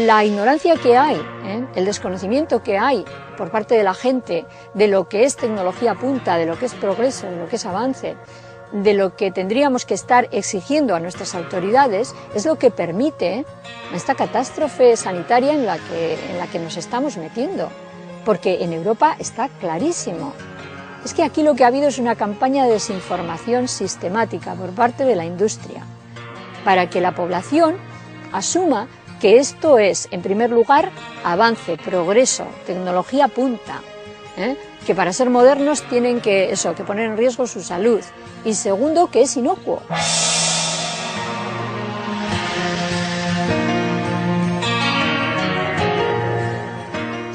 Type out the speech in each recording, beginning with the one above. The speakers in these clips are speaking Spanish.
La ignorancia que hay, el desconocimiento que hay por parte de la gente de lo que es tecnología punta, de lo que es progreso, de lo que es avance, de lo que tendríamos que estar exigiendo a nuestras autoridades, es lo que permite esta catástrofe sanitaria en la que nos estamos metiendo. Porque en Europa está clarísimo. Es que aquí lo que ha habido es una campaña de desinformación sistemática por parte de la industria, para que la población asuma que esto es, en primer lugar, avance, progreso, tecnología punta, que para ser modernos tienen que poner en riesgo su salud, y segundo, que es inocuo.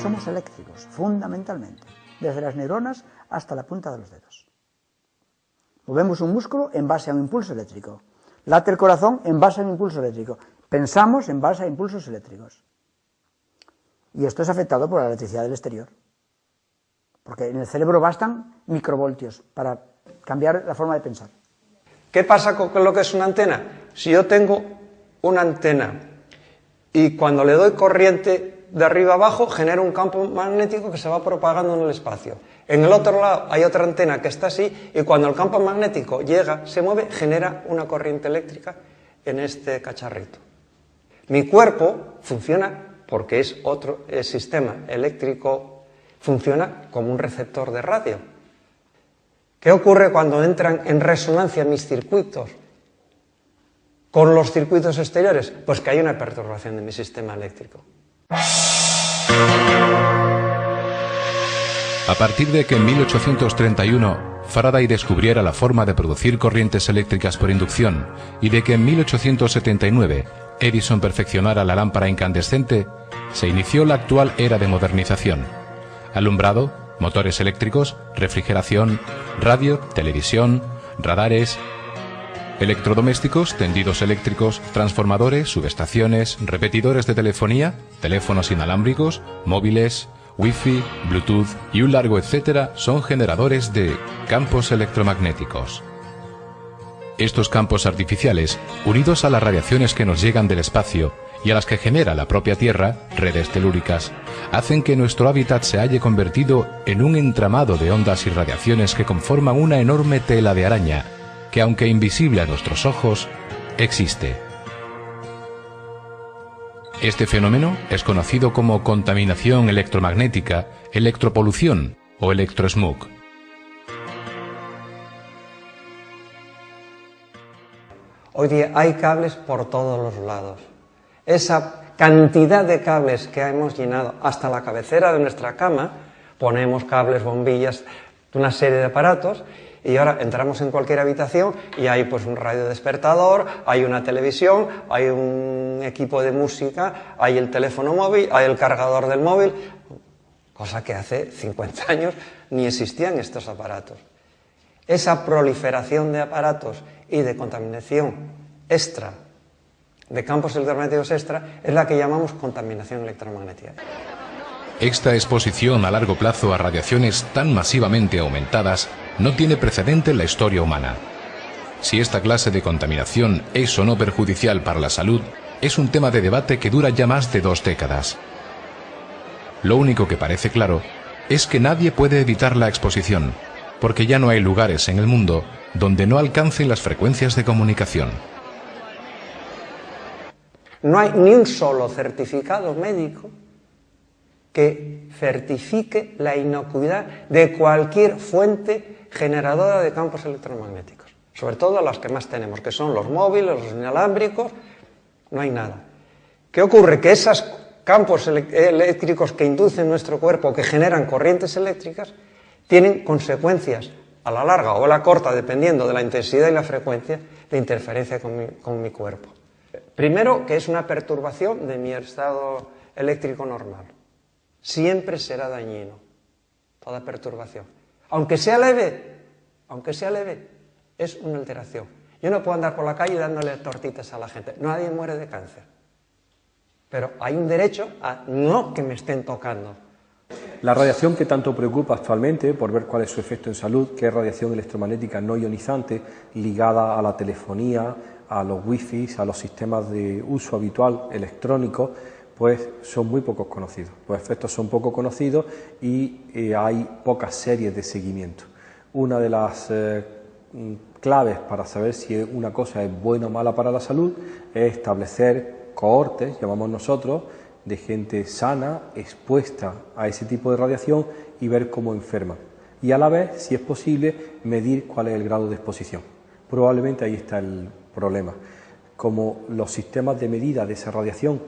Somos eléctricos, fundamentalmente, desde las neuronas hasta la punta de los dedos. Movemos un músculo en base a un impulso eléctrico, late el corazón en base a un impulso eléctrico, pensamos en base a impulsos eléctricos. Y esto es afectado por la electricidad del exterior, porque en el cerebro bastan microvoltios para cambiar la forma de pensar. ¿Qué pasa con lo que es una antena? Si yo tengo una antena y cuando le doy corriente de arriba abajo genera un campo magnético que se va propagando en el espacio. En el otro lado hay otra antena que está así y cuando el campo magnético llega, se mueve, genera una corriente eléctrica en este cacharrito. Mi cuerpo funciona porque es otro sistema eléctrico, funciona como un receptor de radio. ¿Qué ocurre cuando entran en resonancia mis circuitos con los circuitos exteriores? Pues que hay una perturbación de mi sistema eléctrico. A partir de que en 1831 Faraday descubriera la forma de producir corrientes eléctricas por inducción y de que en 1879 Edison perfeccionara la lámpara incandescente, se inició la actual era de modernización. Alumbrado, motores eléctricos, refrigeración, radio, televisión, radares, electrodomésticos, tendidos eléctricos, transformadores, subestaciones, repetidores de telefonía, teléfonos inalámbricos, móviles, Wi-Fi, Bluetooth y un largo etcétera son generadores de campos electromagnéticos. Estos campos artificiales, unidos a las radiaciones que nos llegan del espacio y a las que genera la propia Tierra, redes telúricas, hacen que nuestro hábitat se haya convertido en un entramado de ondas y radiaciones que conforman una enorme tela de araña, que aunque invisible a nuestros ojos, existe. Este fenómeno es conocido como contaminación electromagnética, electropolución o electrosmog. Hoy día hay cables por todos los lados. Esa cantidad de cables que hemos llenado hasta la cabecera de nuestra cama, ponemos cables, bombillas, una serie de aparatos, y ahora entramos en cualquier habitación y hay pues un radiodespertador, hay una televisión, hay un equipo de música, hay el teléfono móvil, hay el cargador del móvil, cosa que hace 50 años ni existían estos aparatos. Esa proliferación de aparatos y de contaminación extra, de campos electromagnéticos extra, es la que llamamos contaminación electromagnética. Esta exposición a largo plazo a radiaciones tan masivamente aumentadas no tiene precedente en la historia humana. Si esta clase de contaminación es o no perjudicial para la salud, es un tema de debate que dura ya más de 2 décadas. Lo único que parece claro es que nadie puede evitar la exposición, porque ya no hay lugares en el mundo donde no alcancen las frecuencias de comunicación. No hay ni un solo certificado médico que certifique la inocuidad de cualquier fuente generadora de campos electromagnéticos, sobre todo las que más tenemos, que son los móviles, los inalámbricos, no hay nada. ¿Qué ocurre? Que esos campos eléctricos que inducen nuestro cuerpo, que generan corrientes eléctricas, tienen consecuencias a la larga o a la corta, dependiendo de la intensidad y la frecuencia de interferencia con mi cuerpo. Primero, que es una perturbación de mi estado eléctrico normal. Siempre será dañino toda perturbación. Aunque sea leve, es una alteración. Yo no puedo andar por la calle dándole tortitas a la gente. Nadie muere de cáncer. Pero hay un derecho a no que me estén tocando. La radiación que tanto preocupa actualmente, por ver cuál es su efecto en salud, que es radiación electromagnética no ionizante, ligada a la telefonía, a los wifi, a los sistemas de uso habitual electrónicos, pues son muy pocos conocidos. Los efectos son poco conocidos y hay pocas series de seguimiento. Una de las claves para saber si una cosa es buena o mala para la salud es establecer cohortes, llamamos nosotros, de gente sana, expuesta a ese tipo de radiación y ver cómo enferma. Y a la vez, si es posible, medir cuál es el grado de exposición. Probablemente ahí está el problema. Como los sistemas de medida de esa radiación,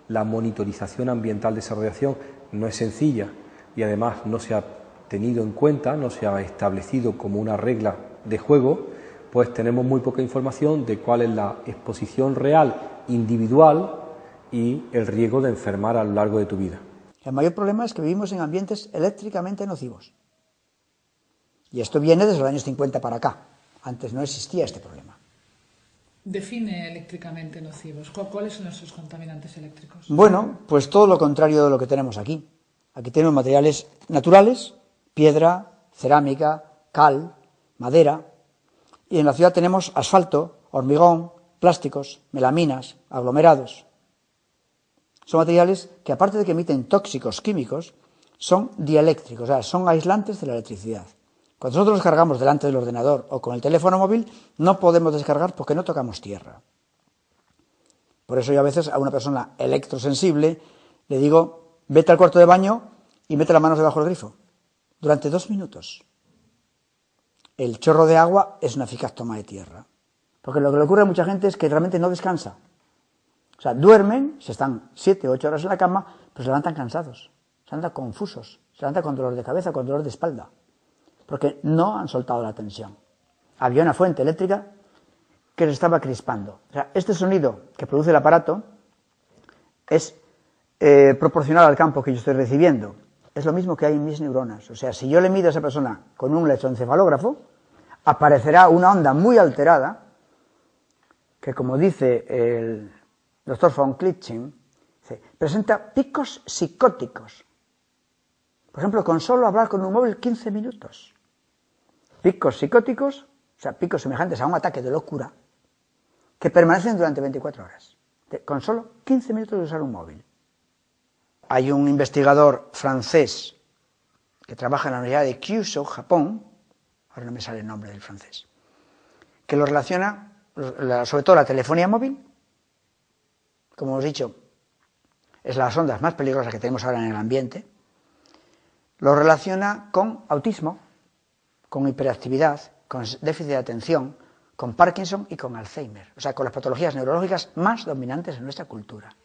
la monitorización ambiental de esa radiación no es sencilla y además no se ha tenido en cuenta, no se ha establecido como una regla de juego, pues tenemos muy poca información de cuál es la exposición real individual y el riesgo de enfermar a lo largo de tu vida. El mayor problema es que vivimos en ambientes eléctricamente nocivos. Y esto viene desde los años 50 para acá. Antes no existía este problema. Define eléctricamente nocivos. ¿Cuáles son esos contaminantes eléctricos? Bueno, pues todo lo contrario de lo que tenemos aquí. Aquí tenemos materiales naturales, piedra, cerámica, cal, madera. Y en la ciudad tenemos asfalto, hormigón, plásticos, melaminas, aglomerados. Son materiales que, aparte de que emiten tóxicos químicos, son dieléctricos, o sea, son aislantes de la electricidad. Cuando nosotros descargamos delante del ordenador o con el teléfono móvil, no podemos descargar porque no tocamos tierra. Por eso yo a veces a una persona electrosensible le digo, vete al cuarto de baño y mete las manos debajo del grifo durante 2 minutos. El chorro de agua es una eficaz toma de tierra. Porque lo que le ocurre a mucha gente es que realmente no descansa. O sea, duermen, se están 7 o 8 horas en la cama, pero se levantan cansados, se levantan confusos, se levantan con dolor de cabeza, con dolor de espalda, porque no han soltado la tensión. Había una fuente eléctrica que se estaba crispando. O sea, este sonido que produce el aparato es proporcional al campo que yo estoy recibiendo. Es lo mismo que hay en mis neuronas. O sea, si yo le mido a esa persona con un electroencefalógrafo, aparecerá una onda muy alterada que, como dice el doctor von Klitzing, presenta picos psicóticos. Por ejemplo, con solo hablar con un móvil 15 minutos. Picos psicóticos, o sea, picos semejantes a un ataque de locura, que permanecen durante 24 horas. Con solo 15 minutos de usar un móvil. Hay un investigador francés que trabaja en la Universidad de Kyushu, Japón, ahora no me sale el nombre del francés, que lo relaciona, sobre todo la telefonía móvil, como hemos dicho, es las ondas más peligrosas que tenemos ahora en el ambiente, lo relaciona con autismo, con hiperactividad, con déficit de atención, con Parkinson y con Alzheimer, o sea, con las patologías neurológicas más dominantes en nuestra cultura.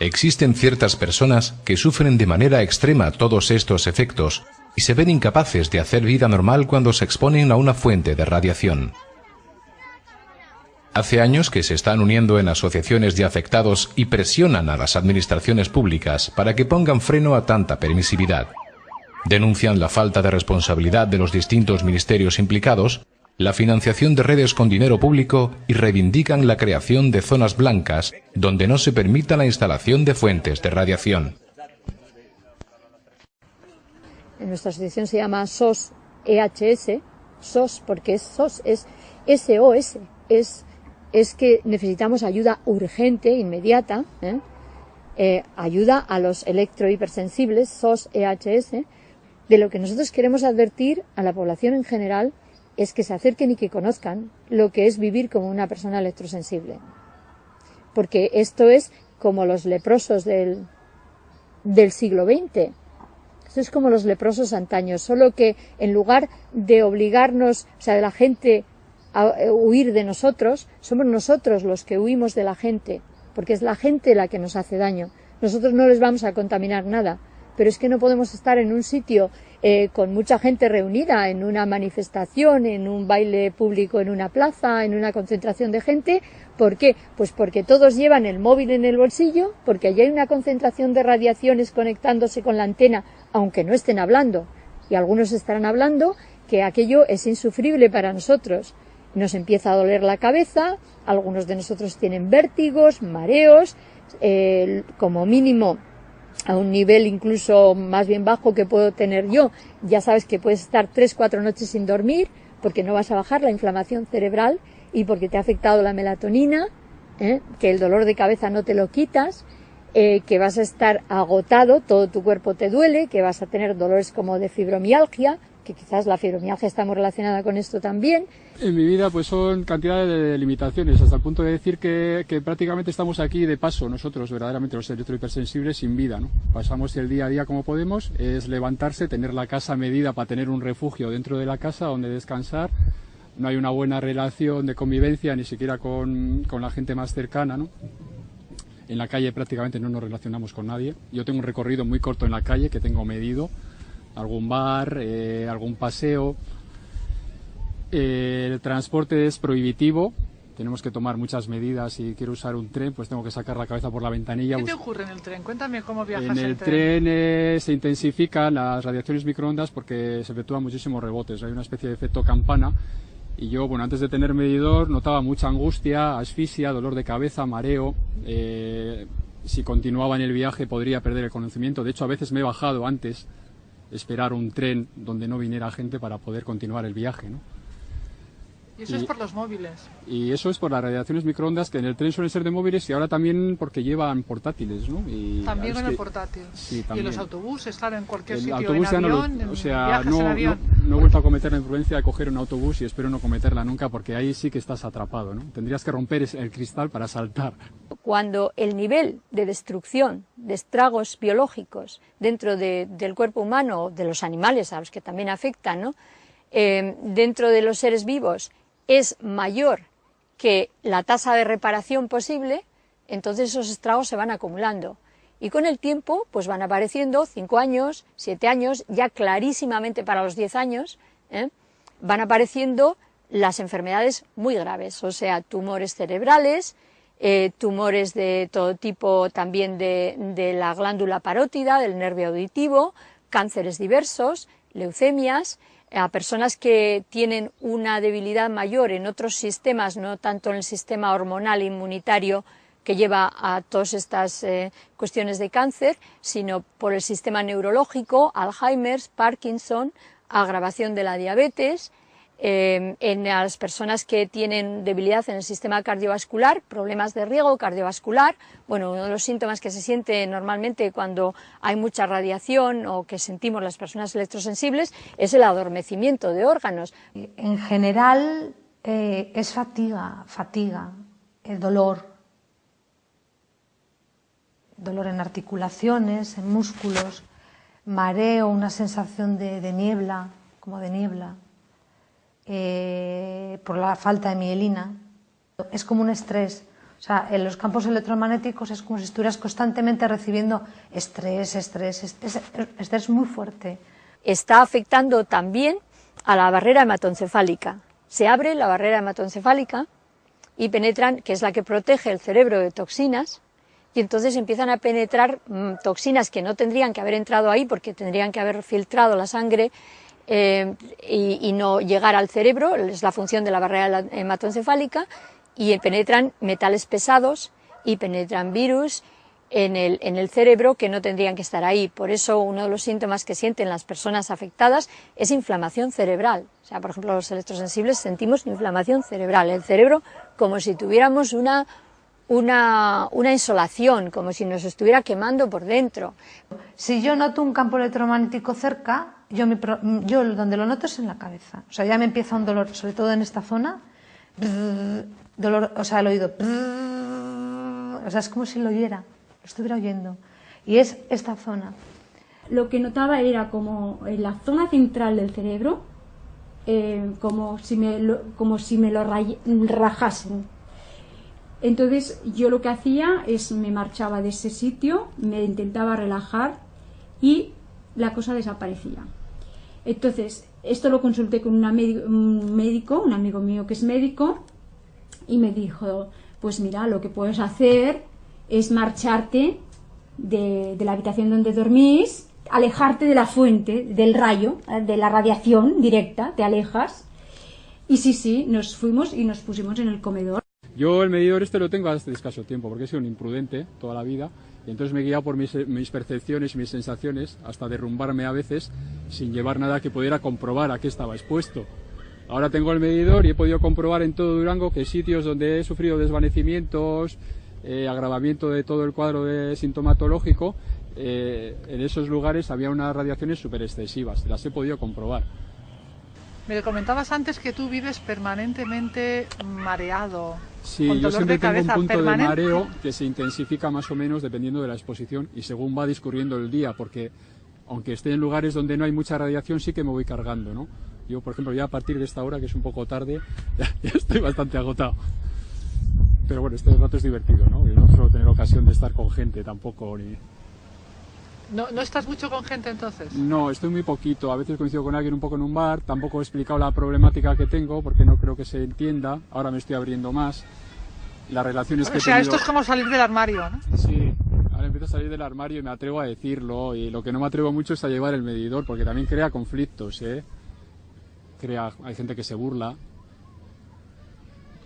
Existen ciertas personas que sufren de manera extrema todos estos efectos y se ven incapaces de hacer vida normal cuando se exponen a una fuente de radiación. Hace años que se están uniendo en asociaciones de afectados y presionan a las administraciones públicas para que pongan freno a tanta permisividad. Denuncian la falta de responsabilidad de los distintos ministerios implicados, la financiación de redes con dinero público y reivindican la creación de zonas blancas donde no se permita la instalación de fuentes de radiación. En nuestra asociación se llama SOS EHS, SOS porque es SOS, es SOS, es que necesitamos ayuda urgente, inmediata, ayuda a los electrohipersensibles, SOS EHS. De lo que nosotros queremos advertir a la población en general es que se acerquen y que conozcan lo que es vivir como una persona electrosensible. Porque esto es como los leprosos del siglo XX. Esto es como los leprosos antaños, solo que en lugar de obligarnos, o sea, de la gente a huir de nosotros, somos nosotros los que huimos de la gente, porque es la gente la que nos hace daño. Nosotros no les vamos a contaminar nada, pero es que no podemos estar en un sitio con mucha gente reunida, en una manifestación, en un baile público, en una plaza, en una concentración de gente. ¿Por qué? Pues porque todos llevan el móvil en el bolsillo, porque allí hay una concentración de radiaciones conectándose con la antena, aunque no estén hablando, y algunos estarán hablando, que aquello es insufrible para nosotros. Nos empieza a doler la cabeza, algunos de nosotros tienen vértigos, mareos, como mínimo a un nivel incluso más bien bajo que puedo tener yo. Ya sabes que puedes estar 3-4 noches sin dormir porque no vas a bajar la inflamación cerebral y porque te ha afectado la melatonina, que el dolor de cabeza no te lo quitas, que vas a estar agotado, todo tu cuerpo te duele, que vas a tener dolores como de fibromialgia, que quizás la fibromialgia está muy relacionada con esto también. En mi vida pues son cantidades de limitaciones, hasta el punto de decir que prácticamente estamos aquí de paso nosotros, verdaderamente los electrohipersensibles, sin vida, ¿no? Pasamos el día a día como podemos, es levantarse, tener la casa medida para tener un refugio dentro de la casa donde descansar. No hay una buena relación de convivencia ni siquiera con la gente más cercana, ¿no? En la calle prácticamente no nos relacionamos con nadie. Yo tengo un recorrido muy corto en la calle que tengo medido, algún bar, algún paseo. El transporte es prohibitivo, tenemos que tomar muchas medidas. Si quiero usar un tren, pues tengo que sacar la cabeza por la ventanilla. ¿Qué te ocurre en el tren? Cuéntame cómo viajas en el tren. Se intensifican las radiaciones microondas porque se efectúan muchísimos rebotes, hay una especie de efecto campana. Y yo, bueno, antes de tener medidor notaba mucha angustia, asfixia, dolor de cabeza, mareo. Si continuaba en el viaje podría perder el conocimiento. De hecho, a veces me he bajado antes, esperar un tren donde no viniera gente para poder continuar el viaje, ¿no? Y eso es por los móviles. Y eso es por las radiaciones microondas, que en el tren suelen ser de móviles y ahora también porque llevan portátiles, ¿no? Y también con el portátil. Sí, Y también. los autobuses, claro, en cualquier el sitio, autobús en ya avión, no, en he vuelto a cometer la imprudencia de coger un autobús y espero no cometerla nunca, porque ahí sí que estás atrapado, ¿no? Tendrías que romper el cristal para saltar. Cuando el nivel de destrucción, de estragos biológicos dentro del cuerpo humano, de los animales a los que también afectan, ¿no? Dentro de los seres vivos, es mayor que la tasa de reparación posible, entonces esos estragos se van acumulando. Y con el tiempo, pues van apareciendo 5 años, 7 años, ya clarísimamente para los 10 años, van apareciendo las enfermedades muy graves, o sea, tumores cerebrales, tumores de todo tipo también de la glándula parótida, del nervio auditivo, cánceres diversos, leucemias, a personas que tienen una debilidad mayor en otros sistemas, no tanto en el sistema hormonal inmunitario que lleva a todas estas cuestiones de cáncer, sino por el sistema neurológico, Alzheimer, Parkinson, agravación de la diabetes, en las personas que tienen debilidad en el sistema cardiovascular, problemas de riego cardiovascular. Bueno, uno de los síntomas que se siente normalmente cuando hay mucha radiación o que sentimos las personas electrosensibles es el adormecimiento de órganos. En general es fatiga, el dolor en articulaciones, en músculos, mareo, una sensación de niebla, como de niebla. Por la falta de mielina. Es como un estrés. O sea, en los campos electromagnéticos es como si estuvieras constantemente recibiendo estrés muy fuerte. Está afectando también a la barrera hematoencefálica. Se abre la barrera hematoencefálica y penetran, que es la que protege el cerebro de toxinas, y entonces empiezan a penetrar toxinas que no tendrían que haber entrado ahí porque tendrían que haber filtrado la sangre y no llegar al cerebro, es la función de la barrera hematoencefálica, y penetran metales pesados y penetran virus en el cerebro que no tendrían que estar ahí. Por eso uno de los síntomas que sienten las personas afectadas es inflamación cerebral. O sea, por ejemplo, los electrosensibles sentimos inflamación cerebral, el cerebro como si tuviéramos una insolación, como si nos estuviera quemando por dentro. Si yo noto un campo electromagnético cerca, yo donde lo noto es en la cabeza. O sea, ya me empieza un dolor, sobre todo en esta zona, dolor, o sea, el oído, o sea, es como si lo oyera, lo estuviera oyendo. Y es esta zona. Lo que notaba era como en la zona central del cerebro, como si me lo rajasen. Entonces yo lo que hacía es me marchaba de ese sitio, me intentaba relajar y la cosa desaparecía. Entonces esto lo consulté con un médico, un amigo mío que es médico, y me dijo, pues mira, lo que puedes hacer es marcharte de la habitación donde dormís, alejarte de la fuente, del rayo, de la radiación directa, te alejas. Y sí, nos fuimos y nos pusimos en el comedor. Yo el medidor lo tengo hace escaso tiempo, porque he sido un imprudente toda la vida, y entonces me he guiado por mis percepciones y mis sensaciones, hasta derrumbarme a veces, sin llevar nada que pudiera comprobar a qué estaba expuesto. Ahora tengo el medidor y he podido comprobar en todo Durango que sitios donde he sufrido desvanecimientos, agravamiento de todo el cuadro sintomatológico, en esos lugares había unas radiaciones súper excesivas, las he podido comprobar. Me comentabas antes que tú vives permanentemente mareado. Sí, con yo dolor siempre de tengo un cabeza punto permanente. de mareo que se intensifica más o menos dependiendo de la exposición y según va discurriendo el día, porque aunque esté en lugares donde no hay mucha radiación sí que me voy cargando, ¿no? Yo, por ejemplo, ya a partir de esta hora, que es un poco tarde, ya estoy bastante agotado. Pero bueno, este rato es divertido, ¿no? Yo no suelo tener ocasión de estar con gente tampoco, ni... ¿No estás mucho con gente entonces? No, estoy muy poquito. A veces coincido con alguien un poco en un bar. Tampoco he explicado la problemática que tengo porque no creo que se entienda. Ahora me estoy abriendo más. Las relaciones que he tenido... esto es como salir del armario, ¿no? Sí, ahora empiezo a salir del armario y me atrevo a decirlo. Y lo que no me atrevo mucho es a llevar el medidor porque también crea conflictos, ¿eh? Hay gente que se burla.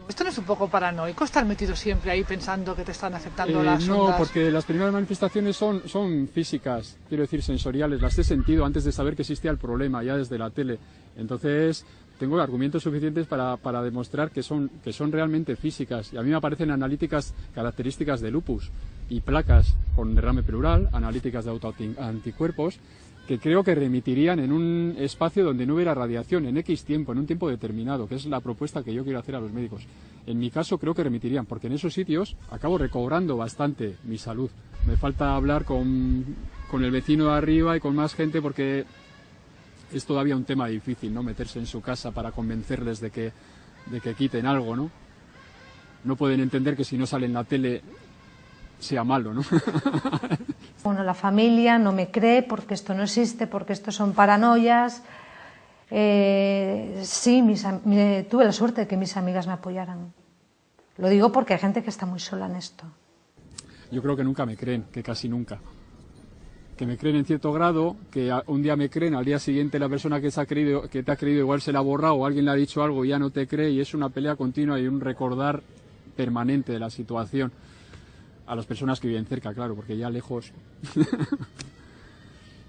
¿Esto no es un poco paranoico estar metido siempre ahí pensando que te están afectando las ondas? No, porque las primeras manifestaciones son físicas, quiero decir sensoriales, las he sentido antes de saber que existía el problema, ya desde la tele. Entonces tengo argumentos suficientes para demostrar que son realmente físicas. Y a mí me aparecen analíticas características de lupus y placas con derrame pleural, analíticas de autoanticuerpos, que creo que remitirían en un espacio donde no hubiera radiación, en X tiempo, en un tiempo determinado, que es la propuesta que yo quiero hacer a los médicos. En mi caso creo que remitirían, porque en esos sitios acabo recobrando bastante mi salud. Me falta hablar con el vecino de arriba y con más gente porque es todavía un tema difícil, ¿no? Meterse en su casa para convencerles de que quiten algo, ¿no? No pueden entender que si no sale en la tele sea malo, ¿no? Bueno, la familia no me cree porque esto no existe, porque esto son paranoias. Sí, tuve la suerte de que mis amigas me apoyaran. Lo digo porque hay gente que está muy sola en esto. Yo creo que nunca me creen, que casi nunca. Que me creen en cierto grado, que un día me creen, al día siguiente la persona que te ha creído igual se la ha borrado o alguien le ha dicho algo y ya no te cree, y es una pelea continua y un recordar permanente de la situación. A las personas que viven cerca, claro, porque ya lejos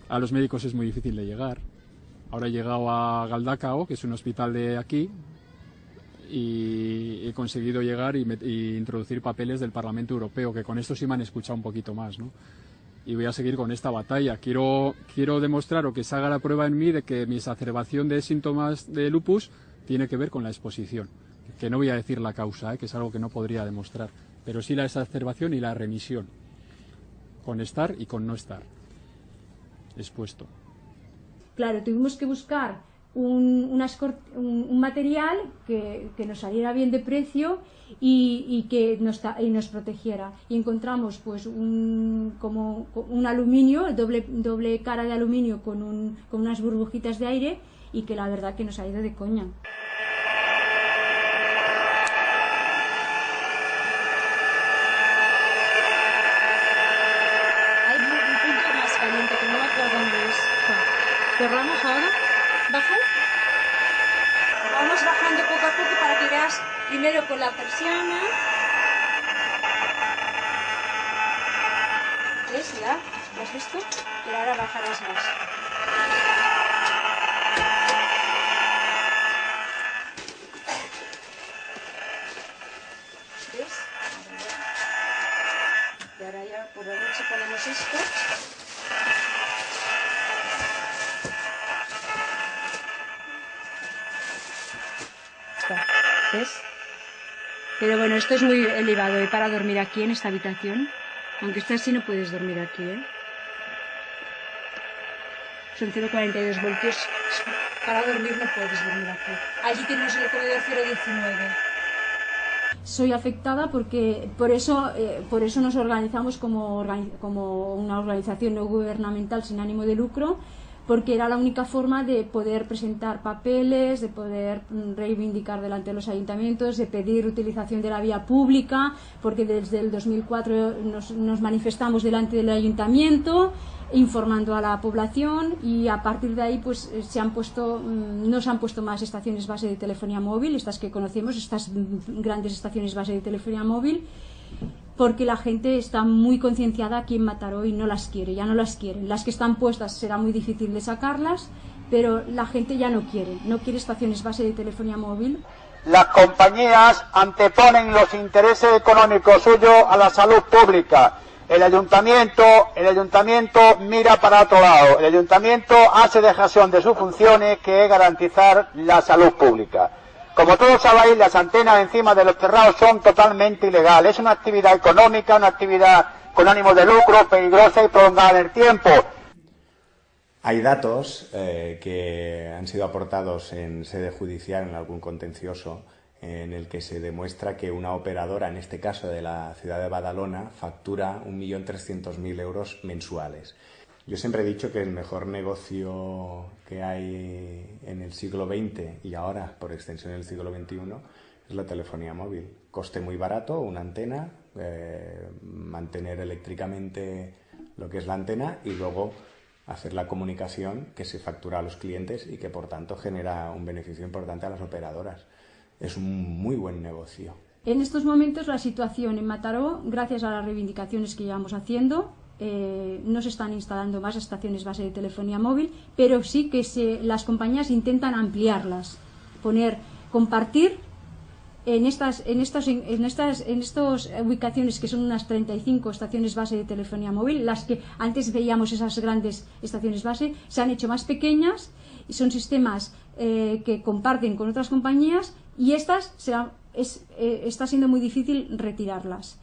a los médicos es muy difícil de llegar. Ahora he llegado a Galdacao, que es un hospital de aquí, y he conseguido llegar y introducir papeles del Parlamento Europeo, que con esto sí me han escuchado un poquito más, ¿no? Y voy a seguir con esta batalla. Quiero demostrar o que se haga la prueba en mí de que mi exacerbación de síntomas de lupus tiene que ver con la exposición. Que no voy a decir la causa, que es algo que no podría demostrar, pero sí la exacerbación y la remisión, con estar y con no estar expuesto. Claro, tuvimos que buscar un material que nos saliera bien de precio y que nos protegiera. Y encontramos pues como un aluminio, doble cara de aluminio con unas burbujitas de aire, y que la verdad que nos ha ido de coña. ¿Cerramos ahora? ¿Bajan? Vamos bajando poco a poco para que veas primero con la persiana. ¿Ves? Ya, ¿lo has visto? Pero ahora bajarás más. ¿Ves? Y ahora ya por la noche ponemos esto. ¿Ves? Pero bueno, esto es muy elevado para dormir aquí en esta habitación. Aunque estés así no puedes dormir aquí, ¿eh? Son 0,42 voltios. Para dormir no puedes dormir aquí. Allí tenemos el comedor 0,19. Soy afectada porque por eso nos organizamos como una organización no gubernamental sin ánimo de lucro, porque era la única forma de poder presentar papeles, de poder reivindicar delante de los ayuntamientos, de pedir utilización de la vía pública, porque desde el 2004 nos manifestamos delante del ayuntamiento informando a la población, y a partir de ahí pues no se han puesto más estaciones base de telefonía móvil, estas que conocemos, estas grandes estaciones base de telefonía móvil, porque la gente está muy concienciada aquí en Mataró y no las quiere, ya no las quieren. Las que están puestas será muy difícil de sacarlas, pero la gente ya no quiere estaciones base de telefonía móvil. Las compañías anteponen los intereses económicos suyos a la salud pública. El ayuntamiento mira para otro lado. El ayuntamiento hace dejación de sus funciones, que es garantizar la salud pública. Como todos sabéis, las antenas encima de los terrados son totalmente ilegales. Es una actividad económica, una actividad con ánimo de lucro, peligrosa y prolongada en el tiempo. Hay datos que han sido aportados en sede judicial, en algún contencioso, en el que se demuestra que una operadora, en este caso de la ciudad de Badalona, factura 1.300.000 euros mensuales. Yo siempre he dicho que el mejor negocio que hay en el siglo XX y ahora, por extensión, en el siglo XXI, es la telefonía móvil. Coste muy barato, una antena, mantener eléctricamente lo que es la antena y luego hacer la comunicación que se factura a los clientes y que, por tanto, genera un beneficio importante a las operadoras. Es un muy buen negocio. En estos momentos la situación en Mataró, gracias a las reivindicaciones que llevamos haciendo, no se están instalando más estaciones base de telefonía móvil, pero sí que las compañías intentan ampliarlas, compartir en estas ubicaciones, que son unas 35 estaciones base de telefonía móvil. Las que antes veíamos, esas grandes estaciones base, se han hecho más pequeñas y son sistemas que comparten con otras compañías, y está siendo muy difícil retirarlas.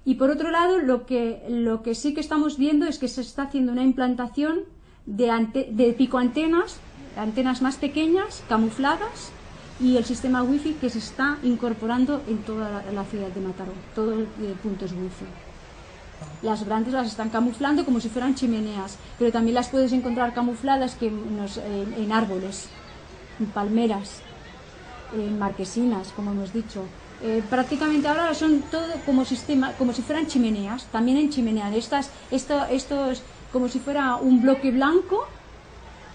Y por otro lado, lo que sí que estamos viendo es que se está haciendo una implantación de picoantenas, antenas más pequeñas, camufladas, y el sistema wifi que se está incorporando en toda la ciudad de Mataró, todo el puntos wifi. Las grandes las están camuflando como si fueran chimeneas, pero también las puedes encontrar camufladas en árboles, en palmeras, en marquesinas, como hemos dicho. Prácticamente ahora son todo como si fueran chimeneas, también en chimenea. Estos como si fuera un bloque blanco,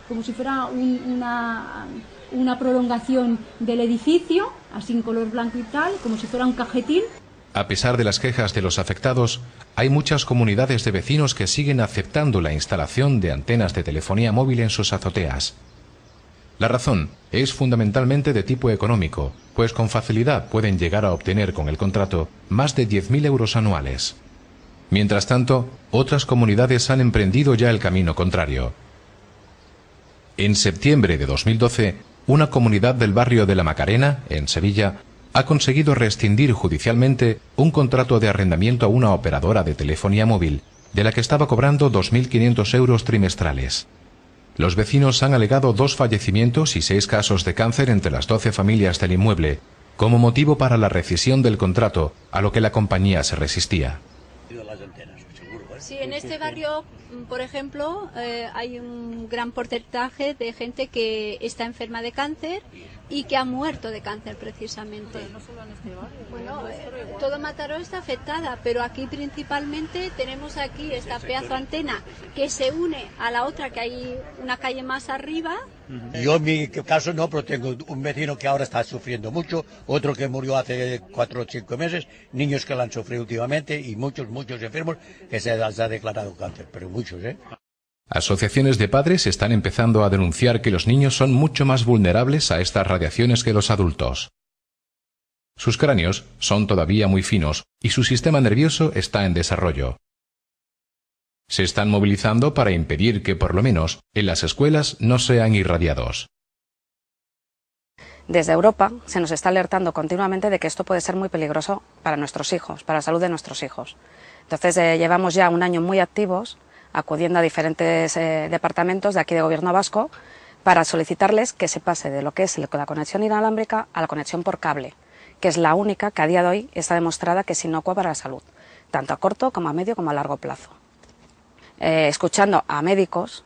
como si fuera una prolongación del edificio, así en color blanco y tal, como si fuera un cajetín. A pesar de las quejas de los afectados, hay muchas comunidades de vecinos que siguen aceptando la instalación de antenas de telefonía móvil en sus azoteas. La razón es fundamentalmente de tipo económico, pues con facilidad pueden llegar a obtener con el contrato más de 10.000 euros anuales. Mientras tanto, otras comunidades han emprendido ya el camino contrario. En septiembre de 2012, una comunidad del barrio de La Macarena, en Sevilla, ha conseguido rescindir judicialmente un contrato de arrendamiento a una operadora de telefonía móvil, de la que estaba cobrando 2.500 euros trimestrales. Los vecinos han alegado 2 fallecimientos y 6 casos de cáncer entre las 12 familias del inmueble como motivo para la rescisión del contrato, a lo que la compañía se resistía. Sí, en este barrio, por ejemplo, hay un gran porcentaje de gente que está enferma de cáncer y que ha muerto de cáncer precisamente. Pero no solo en este barrio. Bueno, todo Mataró está afectada, pero aquí principalmente tenemos aquí esta pedazo antena que se une a la otra, que hay una calle más arriba. Yo en mi caso no, pero tengo un vecino que ahora está sufriendo mucho, otro que murió hace 4 o 5 meses, niños que lo han sufrido últimamente y muchos enfermos que se les ha declarado cáncer, pero muchos, ¿eh? Asociaciones de padres están empezando a denunciar que los niños son mucho más vulnerables a estas radiaciones que los adultos. Sus cráneos son todavía muy finos y su sistema nervioso está en desarrollo. Se están movilizando para impedir que, por lo menos, en las escuelas no sean irradiados. Desde Europa se nos está alertando continuamente de que esto puede ser muy peligroso para nuestros hijos, para la salud de nuestros hijos. Entonces llevamos ya un año muy activos, acudiendo a diferentes departamentos de aquí de Gobierno vasco para solicitarles que se pase de lo que es la conexión inalámbrica a la conexión por cable, que es la única que a día de hoy está demostrada que es inocua para la salud, tanto a corto como a medio como a largo plazo. Escuchando a médicos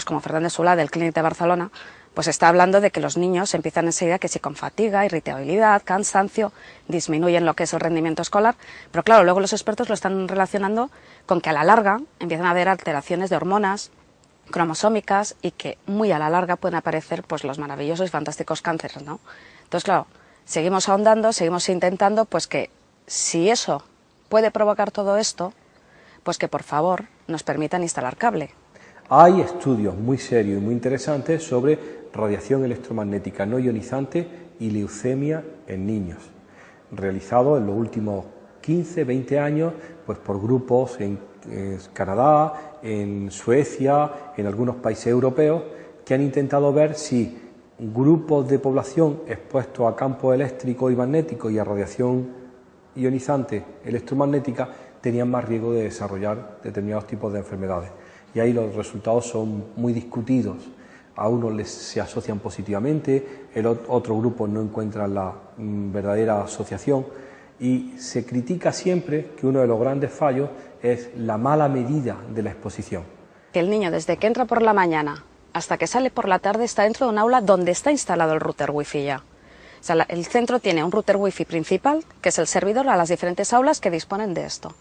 como Fernández Solà del Clínic de Barcelona, pues está hablando de que los niños empiezan enseguida que si con fatiga, irritabilidad, cansancio, disminuyen lo que es el rendimiento escolar, pero claro, luego los expertos lo están relacionando con que a la larga empiezan a haber alteraciones de hormonas cromosómicas y que muy a la larga pueden aparecer pues los maravillosos y fantásticos cánceres, ¿no? Entonces, claro, seguimos ahondando, seguimos intentando pues que si eso puede provocar todo esto, pues que por favor nos permitan instalar cable. Hay estudios muy serios y muy interesantes sobre radiación electromagnética no ionizante y leucemia en niños, realizados en los últimos 15-20 años pues por grupos en Canadá, en Suecia, en algunos países europeos, que han intentado ver si grupos de población expuestos a campos eléctricos y magnéticos y a radiación ionizante electromagnética tenían más riesgo de desarrollar determinados tipos de enfermedades. Y ahí los resultados son muy discutidos. A unos se asocian positivamente, el otro grupo no encuentran la verdadera asociación, y se critica siempre que uno de los grandes fallos es la mala medida de la exposición. El niño, desde que entra por la mañana hasta que sale por la tarde, está dentro de un aula donde está instalado el router wifi ya. O sea, el centro tiene un router wifi principal, que es el servidor a las diferentes aulas que disponen de esto.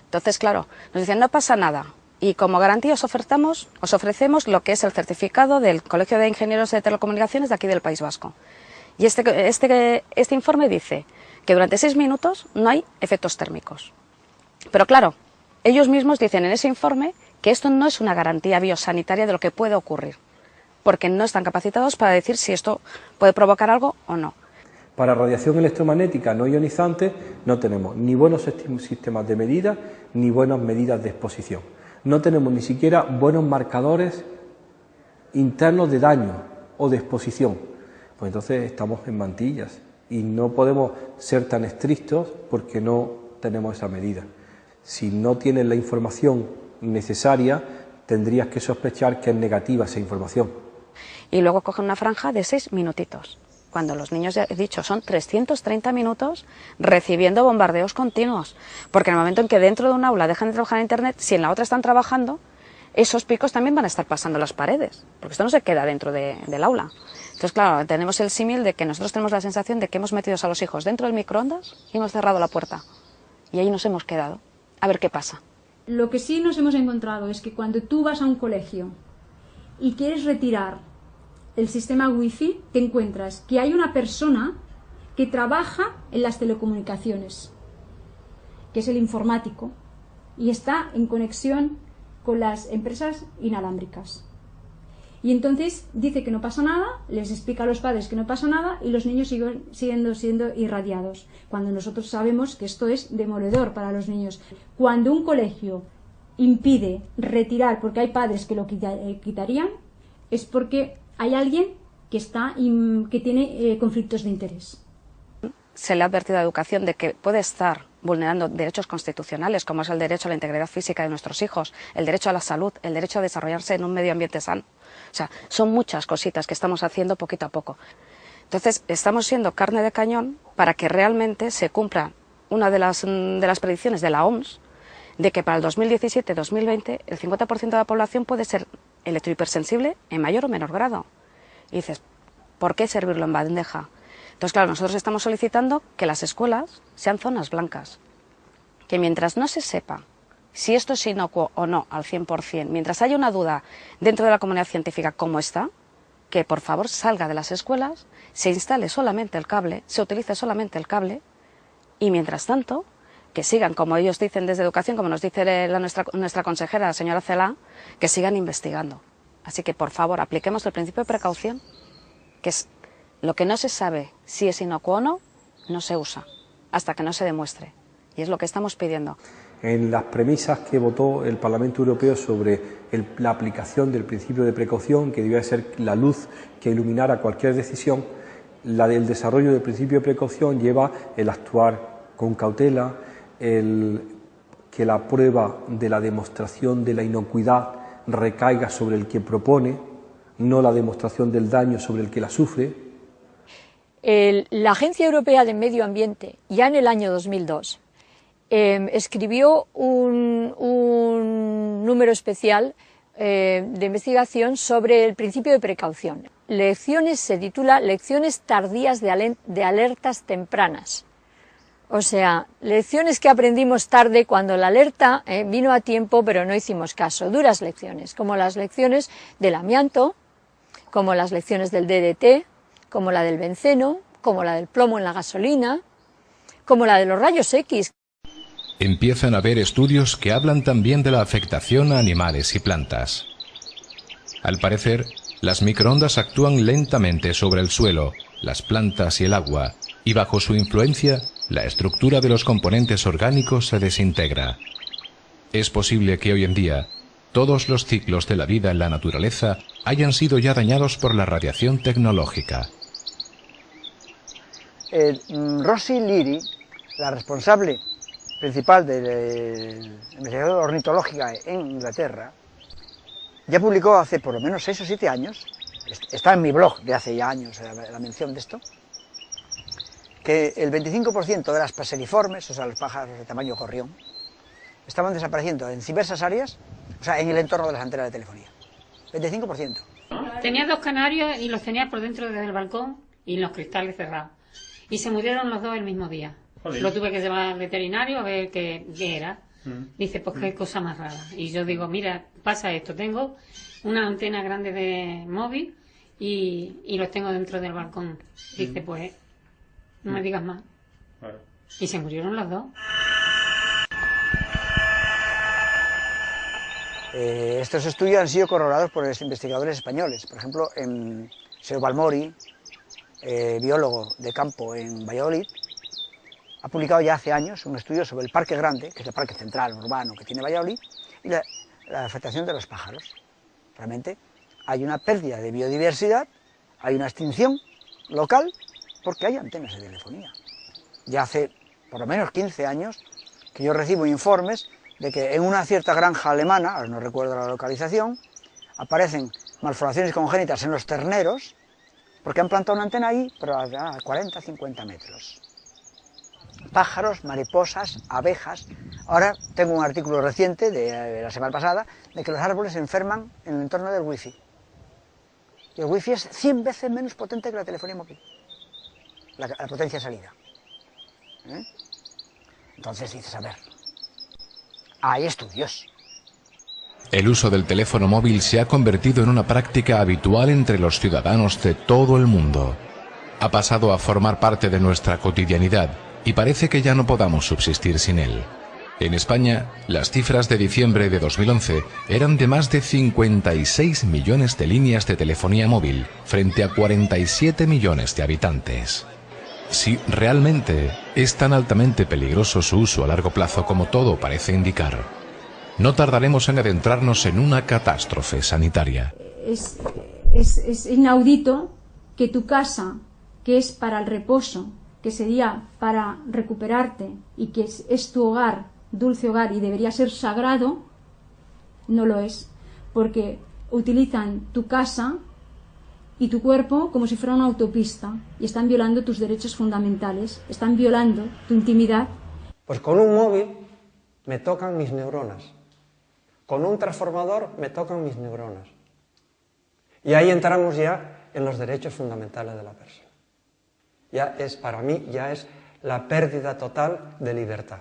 Entonces, claro, nos dicen, no pasa nada. Y como garantía os ofrecemos lo que es el certificado del Colegio de Ingenieros de Telecomunicaciones de aquí del País Vasco. Y este informe dice que durante 6 minutos no hay efectos térmicos. Pero claro, ellos mismos dicen en ese informe que esto no es una garantía biosanitaria de lo que puede ocurrir, porque no están capacitados para decir si esto puede provocar algo o no. Para radiación electromagnética no ionizante no tenemos ni buenos sistemas de medida ni buenas medidas de exposición. No tenemos ni siquiera buenos marcadores internos de daño o de exposición. Pues entonces estamos en mantillas y no podemos ser tan estrictos porque no tenemos esa medida. Si no tienes la información necesaria, tendrías que sospechar que es negativa esa información. Y luego cogen una franja de 6 minutitos. Cuando los niños, ya he dicho, son 330 minutos recibiendo bombardeos continuos. Porque en el momento en que dentro de un aula dejan de trabajar en Internet, si en la otra están trabajando, esos picos también van a estar pasando las paredes. Porque esto no se queda dentro del aula. Entonces, claro, tenemos el símil de que nosotros tenemos la sensación de que hemos metido a los hijos dentro del microondas y hemos cerrado la puerta. Y ahí nos hemos quedado. A ver qué pasa. Lo que sí nos hemos encontrado es que cuando tú vas a un colegio y quieres retirar el sistema wifi, te encuentras que hay una persona que trabaja en las telecomunicaciones, que es el informático, y está en conexión con las empresas inalámbricas. Y entonces dice que no pasa nada, les explica a los padres que no pasa nada y los niños siguen siendo irradiados, cuando nosotros sabemos que esto es demoledor para los niños. Cuando un colegio impide retirar, porque hay padres que lo quitarían, es porque hay alguien que tiene conflictos de interés. Se le ha advertido a Educación de que puede estar vulnerando derechos constitucionales, como es el derecho a la integridad física de nuestros hijos, el derecho a la salud, el derecho a desarrollarse en un medio ambiente sano. O sea, son muchas cositas que estamos haciendo poquito a poco. Entonces, estamos siendo carne de cañón para que realmente se cumpla una de las predicciones de la OMS, de que para el 2017-2020 el 50% de la población puede ser electrohipersensible en mayor o menor grado. Y dices, ¿por qué servirlo en bandeja? Entonces, claro, nosotros estamos solicitando que las escuelas sean zonas blancas, que mientras no se sepa si esto es inocuo o no al 100%, mientras haya una duda dentro de la comunidad científica cómo está, que por favor salga de las escuelas, se instale solamente el cable, se utilice solamente el cable, y mientras tanto, que sigan, como ellos dicen desde Educación, como nos dice nuestra consejera, la señora Cela, que sigan investigando. Así que, por favor, apliquemos el principio de precaución, que es lo que no se sabe si es inocuo o no, no se usa, hasta que no se demuestre. Y es lo que estamos pidiendo. En las premisas que votó el Parlamento Europeo sobre la aplicación del principio de precaución, que debía ser la luz que iluminara cualquier decisión, la del desarrollo del principio de precaución lleva el actuar con cautela, que la prueba de la demostración de la inocuidad recaiga sobre el que propone, no la demostración del daño sobre el que la sufre. La Agencia Europea de Medio Ambiente, ya en el año 2002, escribió un número especial de investigación sobre el principio de precaución. Se titula Lecciones tardías de alertas tempranas. O sea, lecciones que aprendimos tarde cuando la alerta vino a tiempo pero no hicimos caso. Duras lecciones, como las lecciones del amianto, como las lecciones del DDT, como la del benceno, como la del plomo en la gasolina, como la de los rayos X. Empiezan a haber estudios que hablan también de la afectación a animales y plantas. Al parecer, las microondas actúan lentamente sobre el suelo, las plantas y el agua, y bajo su influencia, la estructura de los componentes orgánicos se desintegra. Es posible que hoy en día, todos los ciclos de la vida en la naturaleza hayan sido ya dañados por la radiación tecnológica. Rosie Leary, la responsable principal de la investigación ornitológica en Inglaterra, ya publicó hace por lo menos 6 o 7 años, está en mi blog de hace ya años la mención de esto, que el 25% de las paseriformes, o sea, los pájaros de tamaño gorrión, estaban desapareciendo en diversas áreas, o sea, en el entorno de las antenas de telefonía. 25%. Tenía 2 canarios y los tenía por dentro del balcón y los cristales cerrados. Y se murieron los 2 el mismo día. Joder. Lo tuve que llevar al veterinario a ver qué era. Dice, pues qué cosa más rara. Y yo digo, mira, pasa esto, tengo una antena grande de móvil y los tengo dentro del balcón. Dice, pues, no me digas más. Claro. Y se murieron los 2. Estos estudios han sido corroborados por investigadores españoles. Por ejemplo, Seo Balmori, biólogo de campo en Valladolid, ha publicado ya hace años un estudio sobre el Parque Grande, que es el parque central urbano que tiene Valladolid, y la afectación de los pájaros. Realmente hay una pérdida de biodiversidad, hay una extinción local, porque hay antenas de telefonía. Ya hace por lo menos 15 años que yo recibo informes de que en una cierta granja alemana, ahora no recuerdo la localización, aparecen malformaciones congénitas en los terneros, porque han plantado una antena ahí, pero a 40, 50 metros. Pájaros, mariposas, abejas. Ahora tengo un artículo reciente, de la semana pasada, de que los árboles se enferman en el entorno del wifi. Y el wifi es 100 veces menos potente que la telefonía móvil, la potencia de salida. Entonces dices, a ver, hay estudios. El uso del teléfono móvil se ha convertido en una práctica habitual entre los ciudadanos de todo el mundo. Ha pasado a formar parte de nuestra cotidianidad y parece que ya no podamos subsistir sin él. En España, las cifras de diciembre de 2011 eran de más de 56 millones de líneas de telefonía móvil frente a 47 millones de habitantes. Si realmente es tan altamente peligroso su uso a largo plazo como todo parece indicar, no tardaremos en adentrarnos en una catástrofe sanitaria. Es inaudito que tu casa, que es para el reposo, que sería para recuperarte y que es tu hogar, dulce hogar y debería ser sagrado, no lo es, porque utilizan tu casa y tu cuerpo como si fuera una autopista y están violando tus derechos fundamentales, están violando tu intimidad. Pues con un móvil me tocan mis neuronas, con un transformador me tocan mis neuronas. Y ahí entramos ya en los derechos fundamentales de la persona. Ya es, para mí, ya es la pérdida total de libertad.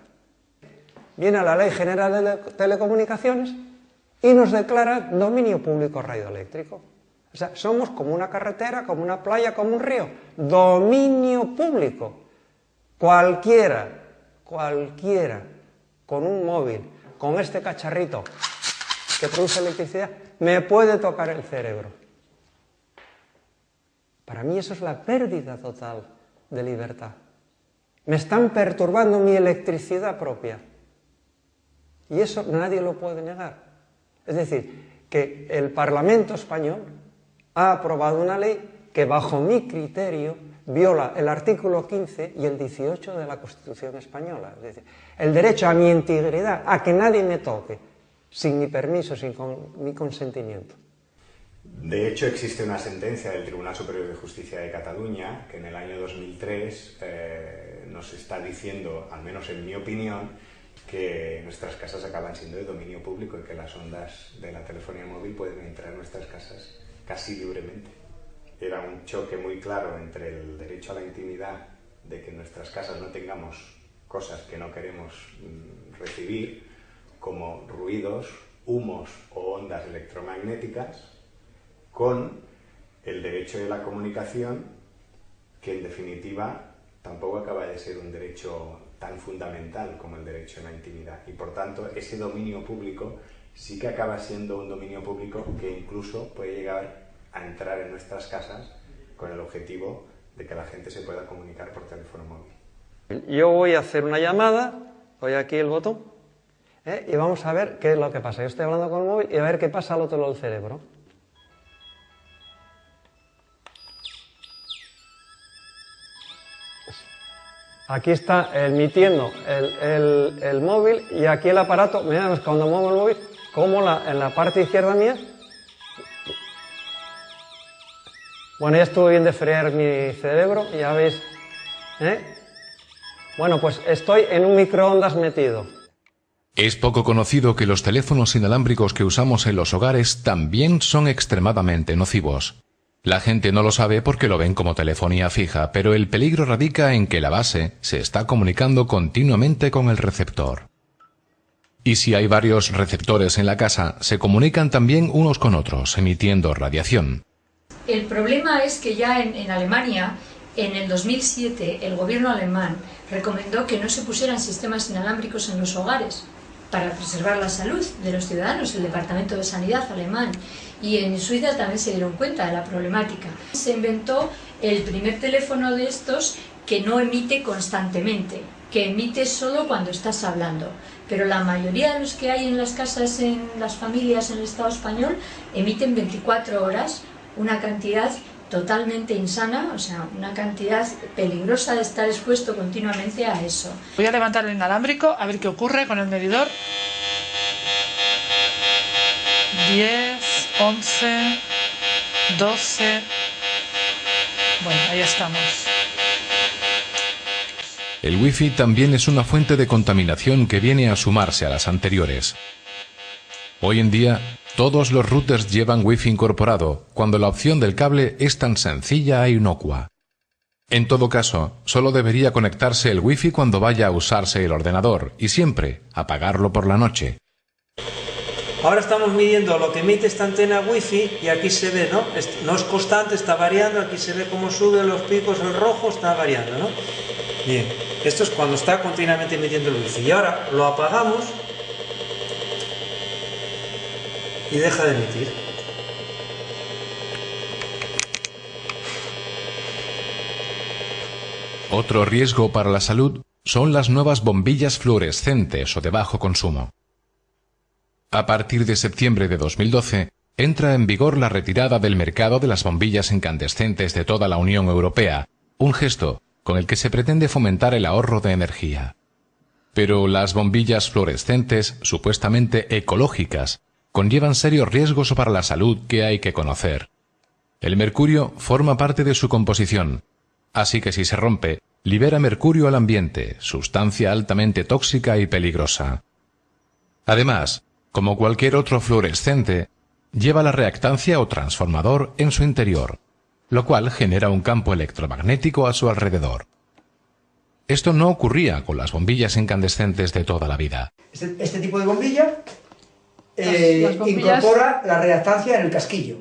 Viene la Ley General de Telecomunicaciones y nos declara dominio público radioeléctrico. O sea, somos como una carretera, como una playa, como un río. Dominio público. Cualquiera, con un móvil, con este cacharrito que produce electricidad, me puede tocar el cerebro. Para mí eso es la pérdida total de libertad. Me están perturbando mi electricidad propia. Y eso nadie lo puede negar. Es decir, que el Parlamento español ha aprobado una ley que, bajo mi criterio, viola el artículo 15 y el 18 de la Constitución española. Es decir, el derecho a mi integridad, a que nadie me toque, sin mi permiso, sin mi consentimiento. De hecho, existe una sentencia del Tribunal Superior de Justicia de Cataluña que en el año 2003 nos está diciendo, al menos en mi opinión, que nuestras casas acaban siendo de dominio público y que las ondas de la telefonía móvil pueden entrar en nuestras casas casi libremente. Era un choque muy claro entre el derecho a la intimidad, de que en nuestras casas no tengamos cosas que no queremos recibir, como ruidos, humos o ondas electromagnéticas, con el derecho de la comunicación, que en definitiva tampoco acaba de ser un derecho tan fundamental como el derecho a la intimidad. Y por tanto, ese dominio público sí que acaba siendo un dominio público que incluso puede llegar a entrar en nuestras casas con el objetivo de que la gente se pueda comunicar por teléfono móvil. Yo voy a hacer una llamada, voy aquí el botón, y vamos a ver qué es lo que pasa. Yo estoy hablando con el móvil y a ver qué pasa al otro lado del cerebro. Aquí está emitiendo el móvil y aquí el aparato, mirad, cuando muevo el móvil, como en la parte izquierda mía. Bueno, ya estuvo bien de freír mi cerebro, ya veis. Bueno, pues estoy en un microondas metido. Es poco conocido que los teléfonos inalámbricos que usamos en los hogares también son extremadamente nocivos. La gente no lo sabe porque lo ven como telefonía fija, pero el peligro radica en que la base se está comunicando continuamente con el receptor. Y si hay varios receptores en la casa, se comunican también unos con otros, emitiendo radiación. El problema es que ya en Alemania, en el 2007, el gobierno alemán recomendó que no se pusieran sistemas inalámbricos en los hogares para preservar la salud de los ciudadanos, el Departamento de Sanidad alemán. Y en Suiza también se dieron cuenta de la problemática. Se inventó el primer teléfono de estos que no emite constantemente, que emite solo cuando estás hablando. Pero la mayoría de los que hay en las casas, en las familias en el Estado español, emiten 24 horas, una cantidad totalmente insana, o sea, una cantidad peligrosa de estar expuesto continuamente a eso. Voy a levantar el inalámbrico a ver qué ocurre con el medidor. 10, 11, 12... Bueno, ahí estamos. El Wi-Fi también es una fuente de contaminación que viene a sumarse a las anteriores. Hoy en día, todos los routers llevan Wi-Fi incorporado, cuando la opción del cable es tan sencilla e inocua. En todo caso, solo debería conectarse el Wi-Fi cuando vaya a usarse el ordenador y siempre apagarlo por la noche. Ahora estamos midiendo lo que emite esta antena Wi-Fi y aquí se ve, ¿no? No es constante, está variando, aquí se ve cómo suben los picos, el rojo está variando, ¿no? Bien, esto es cuando está continuamente emitiendo el Wi-Fi. Y ahora lo apagamos y deja de emitir. Otro riesgo para la salud son las nuevas bombillas fluorescentes o de bajo consumo. A partir de septiembre de 2012, entra en vigor la retirada del mercado de las bombillas incandescentes de toda la Unión Europea, un gesto con el que se pretende fomentar el ahorro de energía. Pero las bombillas fluorescentes, supuestamente ecológicas, conllevan serios riesgos para la salud que hay que conocer. El mercurio forma parte de su composición, así que si se rompe, libera mercurio al ambiente, sustancia altamente tóxica y peligrosa. Además, como cualquier otro fluorescente, lleva la reactancia o transformador en su interior, lo cual genera un campo electromagnético a su alrededor. Esto no ocurría con las bombillas incandescentes de toda la vida. Este tipo de bombilla Las bombillas incorpora la reactancia en el casquillo.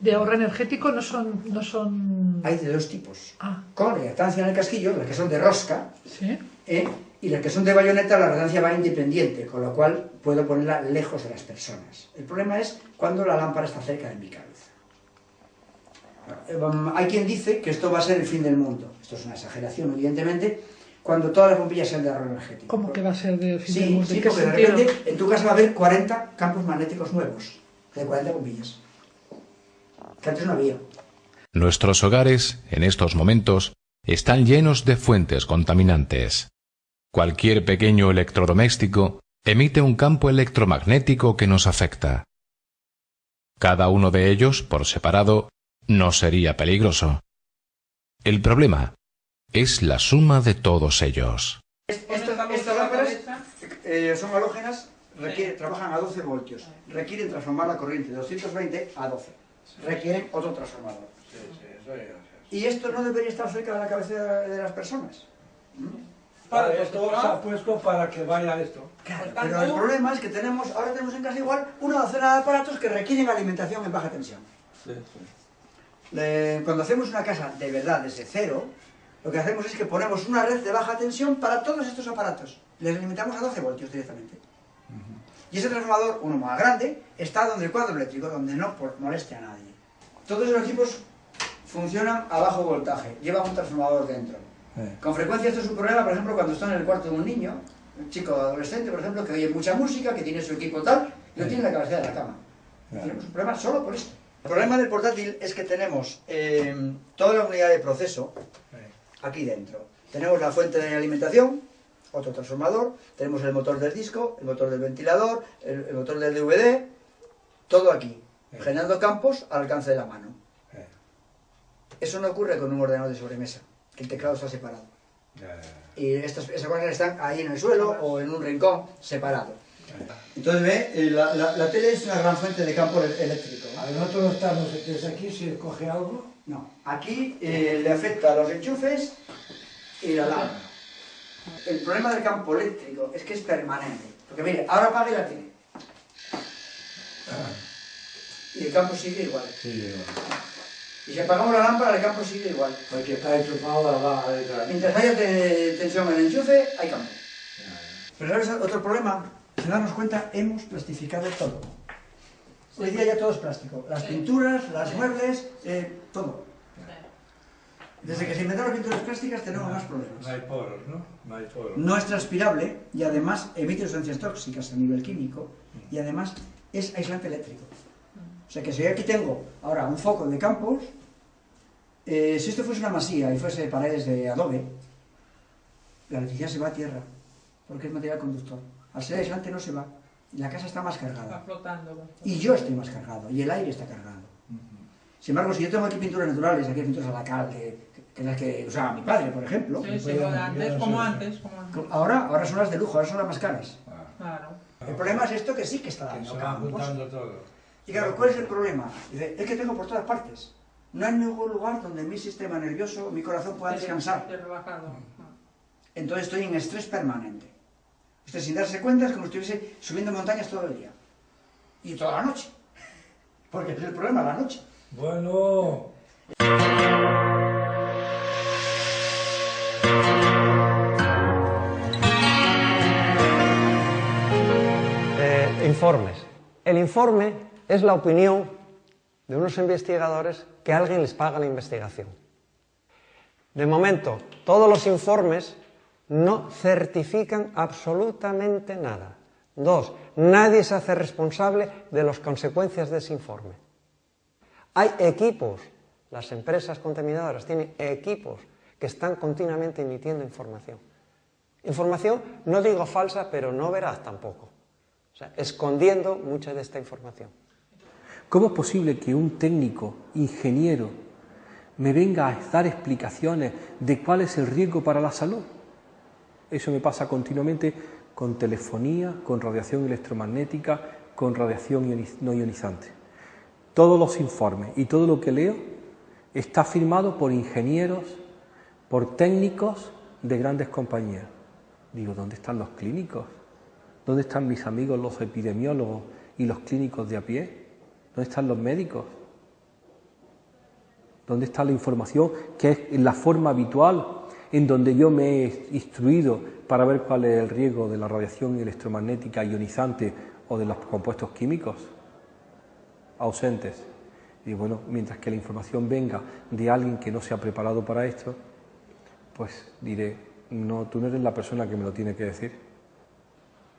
de ahorro energético no son... Hay de dos tipos. Con reactancia en el casquillo, las que son de rosca, ¿Sí? y las que son de bayoneta, la reactancia va independiente, con lo cual puedo ponerla lejos de las personas. El problema es cuando la lámpara está cerca de mi cabeza. Hay quien dice que esto va a ser el fin del mundo. Esto es una exageración, evidentemente, cuando todas las bombillas sean de ahorro energético. ¿Cómo que va a ser el fin del mundo? Sí, ¿En qué porque sentido? de repente en tu casa va a haber 40 campos magnéticos nuevos, de 40 bombillas, que antes no había. Nuestros hogares, en estos momentos, están llenos de fuentes contaminantes. Cualquier pequeño electrodoméstico emite un campo electromagnético que nos afecta. Cada uno de ellos, por separado, no sería peligroso. El problema es la suma de todos ellos. Estas lámparas son halógenas, trabajan a 12 voltios, requieren transformar la corriente de 220 a 12, requieren otro transformador. Y esto no debería estar cerca de la cabeza de las personas. Esto se ha puesto para que vaya esto. Claro, pero el problema es que ahora tenemos en casa igual una docena de aparatos que requieren alimentación en baja tensión. Cuando hacemos una casa de verdad desde cero, lo que hacemos es que ponemos una red de baja tensión para todos estos aparatos. Les alimentamos a 12 voltios directamente. Y ese transformador, uno más grande, está donde el cuadro eléctrico, donde no moleste a nadie. Todos los equipos funcionan a bajo voltaje, llevan un transformador dentro. Con frecuencia esto es un problema, por ejemplo, cuando está en el cuarto de un niño, un chico adolescente, por ejemplo, que oye mucha música, que tiene su equipo tal, y lo tiene en la cabecera de la cama. Tenemos un problema solo por esto. El problema del portátil es que tenemos toda la unidad de proceso aquí dentro. Tenemos la fuente de alimentación, otro transformador, tenemos el motor del disco, el motor del ventilador, el motor del DVD, todo aquí, generando campos al alcance de la mano. Eso no ocurre con un ordenador de sobremesa, que el teclado está separado. Y esas cosas están ahí en el suelo o en un rincón separado. Entonces ve, la tele es una gran fuente de campo eléctrico. A nosotros no estamos, desde aquí si coge algo. No, aquí le afecta a los enchufes y la lámpara. El problema del campo eléctrico es que es permanente. Porque mire, ahora apague la tele. Y el campo sigue igual. Y si apagamos la lámpara, el campo sigue igual. Porque está enchufado a la mientras haya tensión en el enchufe, hay campo. Pero ¿sabes otro problema? Si darnos cuenta, hemos plastificado todo. Hoy día ya todo es plástico. Las pinturas, las muebles, todo. Desde que se inventaron las pinturas plásticas tenemos más problemas. No hay poros, ¿no? No hay poros. No es transpirable y además emite sustancias tóxicas a nivel químico y además es aislante eléctrico. O sea que si yo aquí tengo ahora un foco de campos, si esto fuese una masía y fuese paredes de adobe, la electricidad se va a tierra porque es material conductor. Al ser aislante no se va. La casa está más cargada. Está flotando. Y yo estoy más cargado. Y el aire está cargado. Sin embargo, si yo tengo aquí pinturas naturales, aquí hay pinturas a la cal, que las que usaba mi padre, por ejemplo. Sí, sí, antes, como antes. Ahora son las de lujo, ahora son las más caras. Claro. El problema es esto que sí que está dando campos. Y claro, ¿cuál es el problema? Dice, es que tengo por todas partes. No hay ningún lugar donde mi sistema nervioso, mi corazón pueda descansar. Entonces estoy en estrés permanente. Usted sin darse cuenta es como si estuviese subiendo montañas todo el día. Y toda la noche. Porque es el problema, la noche. Bueno. Informes. El informe es la opinión de unos investigadores que alguien les paga la investigación. De momento, todos los informes no certifican absolutamente nada. 2. Nadie se hace responsable de las consecuencias de ese informe. Hay equipos, las empresas contaminadoras tienen equipos que están continuamente emitiendo información. Información, no digo falsa, pero no veraz tampoco. O sea, escondiendo mucha de esta información. ¿Cómo es posible que un técnico, ingeniero, me venga a dar explicaciones de cuál es el riesgo para la salud? Eso me pasa continuamente con telefonía, con radiación electromagnética, con radiación no ionizante. Todos los informes y todo lo que leo está firmado por ingenieros, por técnicos de grandes compañías. Digo, ¿dónde están los clínicos? ¿Dónde están mis amigos los epidemiólogos y los clínicos de a pie? ¿Dónde están los médicos? ¿Dónde está la información que es la forma habitual en donde yo me he instruido para ver cuál es el riesgo de la radiación electromagnética ionizante o de los compuestos químicos? Ausentes. Y bueno, mientras que la información venga de alguien que no se ha preparado para esto, pues diré, no, tú no eres la persona que me lo tiene que decir.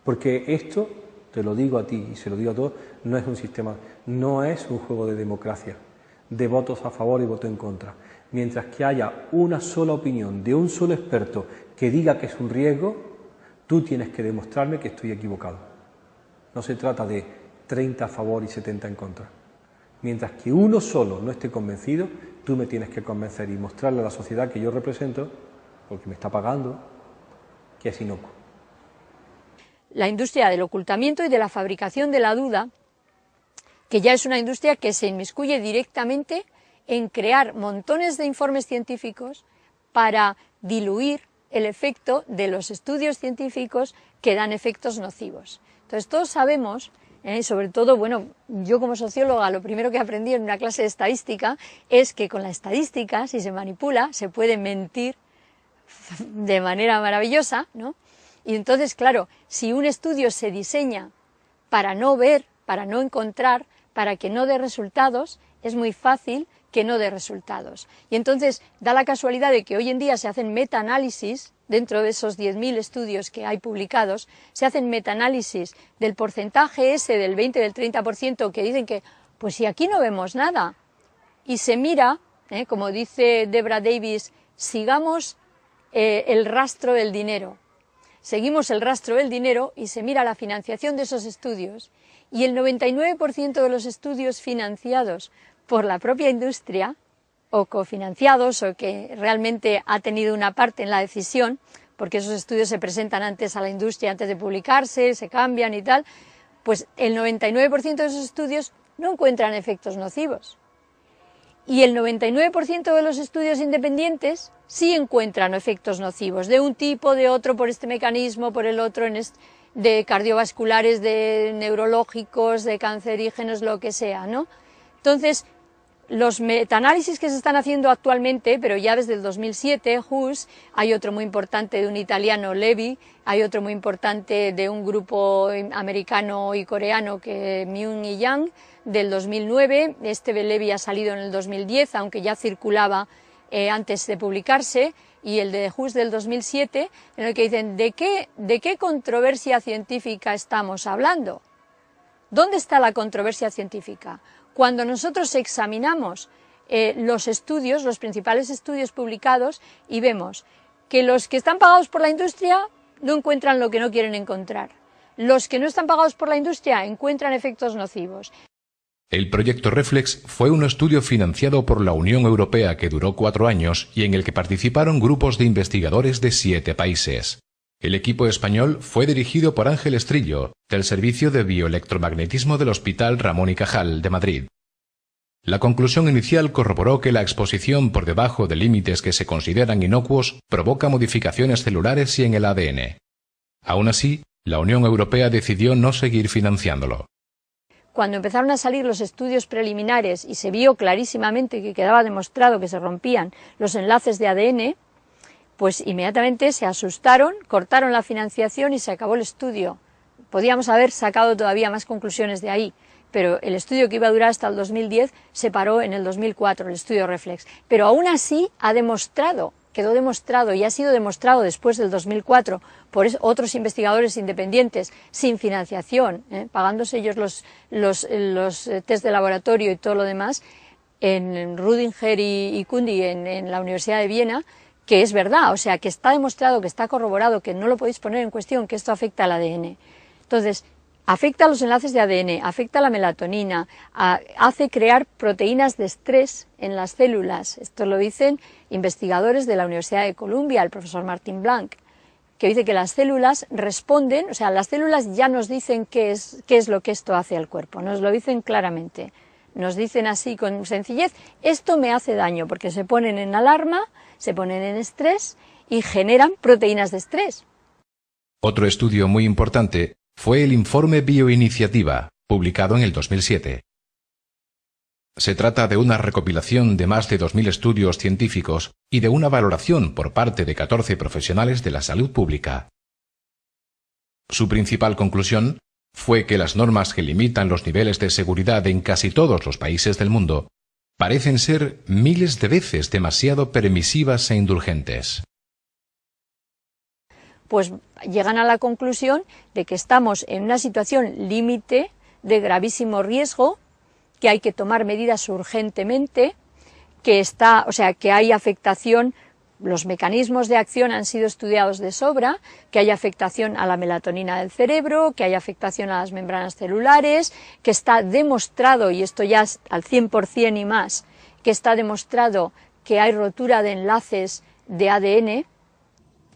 Porque esto, te lo digo a ti y se lo digo a todos, no es un sistema, no es un juego de democracia, de votos a favor y voto en contra. Mientras que haya una sola opinión de un solo experto que diga que es un riesgo, tú tienes que demostrarme que estoy equivocado. No se trata de 30 a favor y 70 en contra. Mientras que uno solo no esté convencido, tú me tienes que convencer y mostrarle a la sociedad que yo represento, porque me está pagando, que es inocuo. La industria del ocultamiento y de la fabricación de la duda, que ya es una industria que se inmiscuye directamente en crear montones de informes científicos para diluir el efecto de los estudios científicos que dan efectos nocivos. Entonces todos sabemos, sobre todo, bueno, yo como socióloga lo primero que aprendí en una clase de estadística es que con la estadística, si se manipula, se puede mentir de manera maravillosa, ¿no? Y entonces, claro, si un estudio se diseña para no ver, para no encontrar, para que no dé resultados, es muy fácil que no dé resultados. Y entonces da la casualidad de que hoy en día se hacen metaanálisis, dentro de esos 10.000 estudios que hay publicados, se hacen metaanálisis del porcentaje ese del 20, del 30% que dicen que, pues si aquí no vemos nada, y se mira, como dice Deborah Davis, sigamos el rastro del dinero. Seguimos el rastro del dinero y se mira la financiación de esos estudios, y el 99% de los estudios financiados por la propia industria, o cofinanciados, o que realmente ha tenido una parte en la decisión, porque esos estudios se presentan antes a la industria, antes de publicarse, se cambian y tal, pues el 99% de esos estudios no encuentran efectos nocivos. Y el 99% de los estudios independientes sí encuentran efectos nocivos, de un tipo, de otro, por este mecanismo, por el otro, de cardiovasculares, de neurológicos, de cancerígenos, lo que sea, ¿no? Entonces, los metaanálisis que se están haciendo actualmente, pero ya desde el 2007, Hus, hay otro muy importante de un italiano, Levy, hay otro muy importante de un grupo americano y coreano, que Myung y Yang, del 2009, este de Levy ha salido en el 2010, aunque ya circulaba antes de publicarse, y el de Hus del 2007, en el que dicen, ¿de qué controversia científica estamos hablando? ¿Dónde está la controversia científica? Cuando nosotros examinamos los estudios, los principales estudios publicados, y vemos que los que están pagados por la industria no encuentran lo que no quieren encontrar. Los que no están pagados por la industria encuentran efectos nocivos. El proyecto Reflex fue un estudio financiado por la Unión Europea que duró 4 años y en el que participaron grupos de investigadores de 7 países. El equipo español fue dirigido por Ángel Estrillo, del Servicio de Bioelectromagnetismo del Hospital Ramón y Cajal de Madrid. La conclusión inicial corroboró que la exposición por debajo de límites que se consideran inocuos provoca modificaciones celulares y en el ADN. Aún así, la Unión Europea decidió no seguir financiándolo. Cuando empezaron a salir los estudios preliminares y se vio clarísimamente que quedaba demostrado que se rompían los enlaces de ADN, pues inmediatamente se asustaron, cortaron la financiación y se acabó el estudio. Podíamos haber sacado todavía más conclusiones de ahí, pero el estudio que iba a durar hasta el 2010 se paró en el 2004, el estudio Reflex. Pero aún así quedó demostrado y ha sido demostrado después del 2004 por otros investigadores independientes, sin financiación, pagándose ellos los test de laboratorio y todo lo demás, en Rüdiger y Kundi en la Universidad de Viena, que es verdad, o sea, que está demostrado, que está corroborado, que no lo podéis poner en cuestión, que esto afecta al ADN. Entonces, afecta a los enlaces de ADN, afecta a la melatonina, hace crear proteínas de estrés en las células. Esto lo dicen investigadores de la Universidad de Columbia, el profesor Martin Blanc, que dice que las células responden, o sea, las células ya nos dicen qué es lo que esto hace al cuerpo, nos lo dicen claramente. Nos dicen así con sencillez, esto me hace daño, porque se ponen en alarma, se ponen en estrés y generan proteínas de estrés. Otro estudio muy importante fue el informe Bioiniciativa, publicado en el 2007. Se trata de una recopilación de más de 2.000 estudios científicos y de una valoración por parte de 14 profesionales de la salud pública. Su principal conclusión fue que las normas que limitan los niveles de seguridad en casi todos los países del mundo parecen ser miles de veces demasiado permisivas e indulgentes. Pues llegan a la conclusión de que estamos en una situación límite de gravísimo riesgo, que hay que tomar medidas urgentemente, que hay afectación, los mecanismos de acción han sido estudiados de sobra, que hay afectación a la melatonina del cerebro, que hay afectación a las membranas celulares, que está demostrado, y esto ya es al 100% y más, que está demostrado que hay rotura de enlaces de ADN.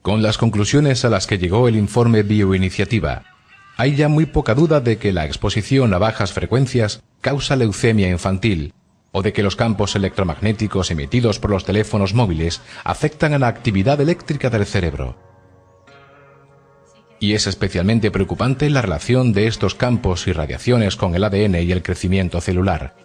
Con las conclusiones a las que llegó el informe Bioiniciativa, hay ya muy poca duda de que la exposición a bajas frecuencias causa leucemia infantil, o de que los campos electromagnéticos emitidos por los teléfonos móviles afectan a la actividad eléctrica del cerebro. Y es especialmente preocupante la relación de estos campos y radiaciones con el ADN y el crecimiento celular,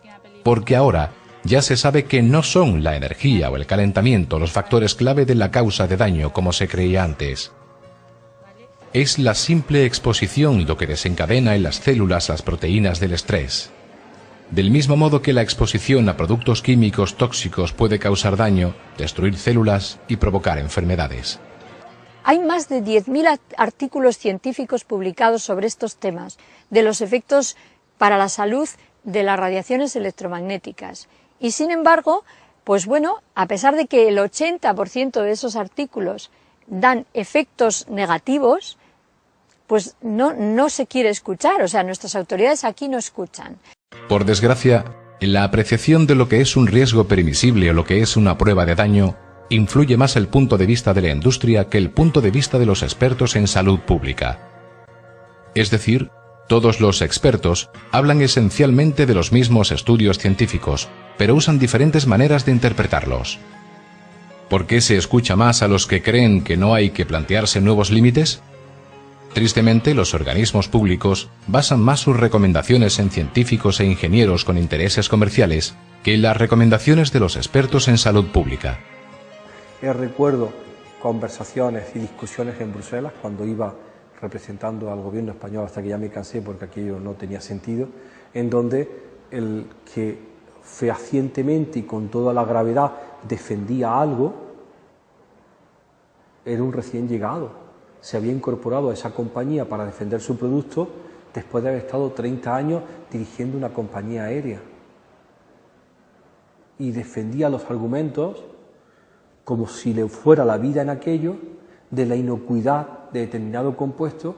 porque ahora ya se sabe que no son la energía o el calentamiento los factores clave de la causa de daño como se creía antes. Es la simple exposición lo que desencadena en las células las proteínas del estrés. Del mismo modo que la exposición a productos químicos tóxicos puede causar daño, destruir células y provocar enfermedades. Hay más de 10.000 artículos científicos publicados sobre estos temas, de los efectos para la salud de las radiaciones electromagnéticas. Y sin embargo, pues bueno, a pesar de que el 80% de esos artículos dan efectos negativos, pues no se quiere escuchar, o sea, nuestras autoridades aquí no escuchan. Por desgracia, en la apreciación de lo que es un riesgo permisible o lo que es una prueba de daño, influye más el punto de vista de la industria que el punto de vista de los expertos en salud pública. Es decir, todos los expertos hablan esencialmente de los mismos estudios científicos, pero usan diferentes maneras de interpretarlos. ¿Por qué se escucha más a los que creen que no hay que plantearse nuevos límites? Tristemente, los organismos públicos basan más sus recomendaciones en científicos e ingenieros con intereses comerciales que en las recomendaciones de los expertos en salud pública. Recuerdo conversaciones y discusiones en Bruselas cuando iba representando al gobierno español, hasta que ya me cansé porque aquello no tenía sentido, en donde el que fehacientemente y con toda la gravedad defendía algo era un recién llegado. Se había incorporado a esa compañía para defender su producto después de haber estado 30 años dirigiendo una compañía aérea. Y defendía los argumentos como si le fuera la vida en aquello de la inocuidad de determinado compuesto,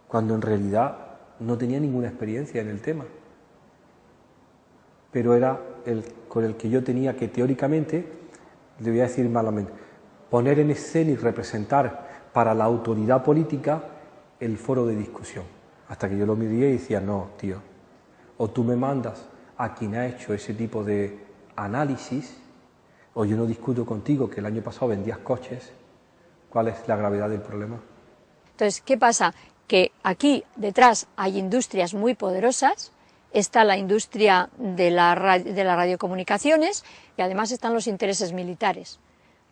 cuando en realidad no tenía ninguna experiencia en el tema. Pero era el con el que yo tenía que, teóricamente, le voy a decir malamente, poner en escena y representar para la autoridad política el foro de discusión. Hasta que yo lo miré y decía, no, tío, o tú me mandas a quien ha hecho ese tipo de análisis, o yo no discuto contigo que el año pasado vendías coches. ¿Cuál es la gravedad del problema? Entonces, ¿qué pasa? Que aquí detrás hay industrias muy poderosas, está la industria de las radiocomunicaciones y además están los intereses militares.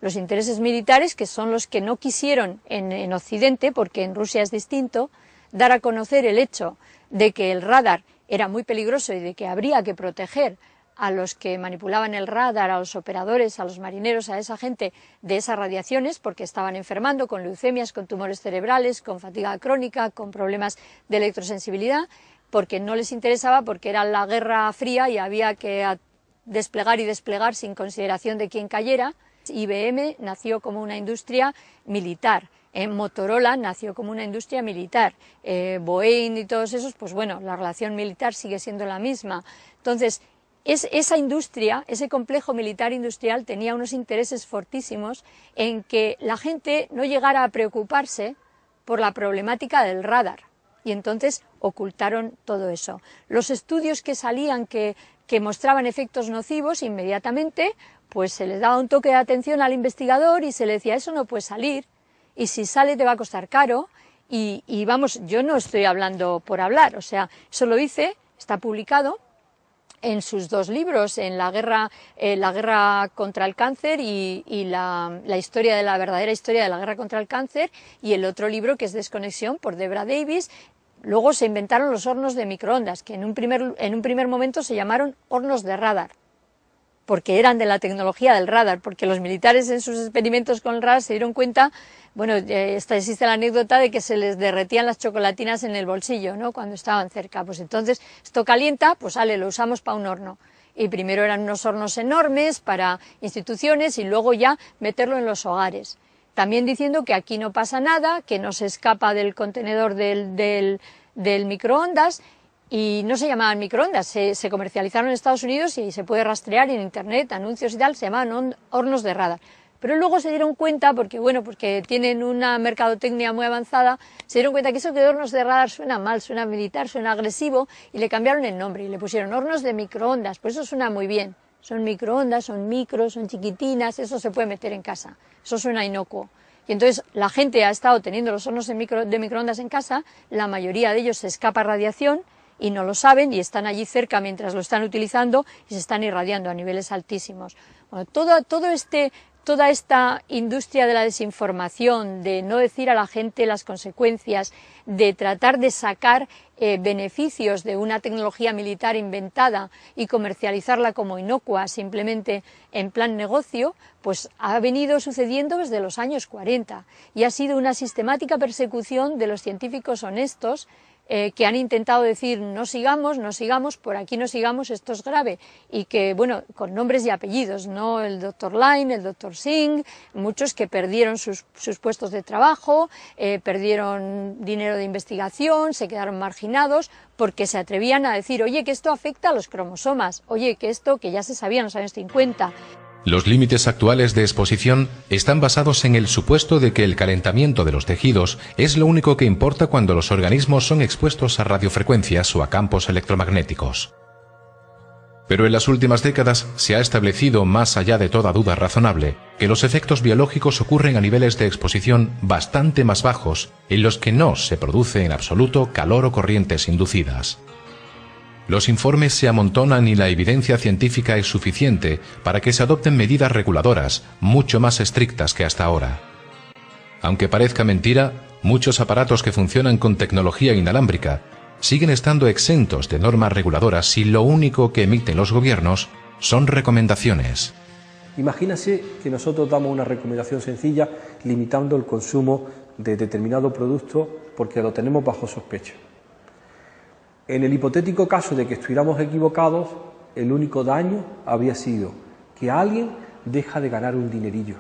Los intereses militares, que son los que no quisieron en Occidente, porque en Rusia es distinto, dar a conocer el hecho de que el radar era muy peligroso y de que habría que proteger a los que manipulaban el radar, a los operadores, a los marineros, a esa gente de esas radiaciones, porque estaban enfermando con leucemias, con tumores cerebrales, con fatiga crónica, con problemas de electrosensibilidad, porque no les interesaba, porque era la Guerra Fría y había que desplegar y desplegar sin consideración de quién cayera. IBM nació como una industria militar, Motorola nació como una industria militar, Boeing y todos esos, pues bueno, la relación militar sigue siendo la misma. Entonces, esa industria, ese complejo militar industrial tenía unos intereses fortísimos en que la gente no llegara a preocuparse por la problemática del radar y entonces ocultaron todo eso. Los estudios que salían que mostraban efectos nocivos, inmediatamente pues se le daba un toque de atención al investigador y se le decía, eso no puede salir y si sale te va a costar caro y vamos, yo no estoy hablando por hablar, o sea, eso lo hice, está publicado en sus dos libros, en la guerra contra el cáncer y la verdadera historia de la guerra contra el cáncer, y el otro libro que es Desconexión, por Deborah Davis. Luego se inventaron los hornos de microondas, que en un primer momento se llamaron hornos de radar, porque eran de la tecnología del radar, porque los militares en sus experimentos con el radar se dieron cuenta, bueno, existe la anécdota de que se les derretían las chocolatinas en el bolsillo, ¿no?, cuando estaban cerca. Pues entonces esto calienta, pues sale, lo usamos para un horno. Y primero eran unos hornos enormes para instituciones y luego ya meterlo en los hogares. También diciendo que aquí no pasa nada, que no se escapa del contenedor del microondas. Y no se llamaban microondas, se comercializaron en Estados Unidos y se puede rastrear en internet, anuncios y tal, se llamaban hornos de radar. Pero luego se dieron cuenta, porque tienen una mercadotecnia muy avanzada, se dieron cuenta que eso de hornos de radar suena mal, suena militar, suena agresivo, y le cambiaron el nombre y le pusieron hornos de microondas, pues eso suena muy bien. Son microondas, son micros, son chiquitinas, eso se puede meter en casa, eso suena inocuo. Y entonces la gente ha estado teniendo los hornos de microondas en casa, la mayoría de ellos se escapa radiación, y no lo saben y están allí cerca mientras lo están utilizando y se están irradiando a niveles altísimos. Bueno, todo este toda esta industria de la desinformación, de no decir a la gente las consecuencias, de tratar de sacar beneficios de una tecnología militar inventada y comercializarla como inocua simplemente en plan negocio, pues ha venido sucediendo desde los años 40 y ha sido una sistemática persecución de los científicos honestos que han intentado decir no sigamos, por aquí no sigamos, esto es grave, y que, bueno, con nombres y apellidos, ¿no? El doctor Line, el doctor Singh, muchos que perdieron sus puestos de trabajo, perdieron dinero de investigación, se quedaron marginados, porque se atrevían a decir, oye, que esto afecta a los cromosomas, oye, que esto, que ya se sabía en los años 50, Los límites actuales de exposición están basados en el supuesto de que el calentamiento de los tejidos es lo único que importa cuando los organismos son expuestos a radiofrecuencias o a campos electromagnéticos. Pero en las últimas décadas se ha establecido, más allá de toda duda razonable, que los efectos biológicos ocurren a niveles de exposición bastante más bajos, en los que no se produce en absoluto calor o corrientes inducidas. Los informes se amontonan y la evidencia científica es suficiente para que se adopten medidas reguladoras mucho más estrictas que hasta ahora. Aunque parezca mentira, muchos aparatos que funcionan con tecnología inalámbrica siguen estando exentos de normas reguladoras si lo único que emiten los gobiernos son recomendaciones. Imagínase que nosotros damos una recomendación sencilla limitando el consumo de determinado producto porque lo tenemos bajo sospecha. En el hipotético caso de que estuviéramos equivocados, el único daño habría sido que alguien deja de ganar un dinerillo.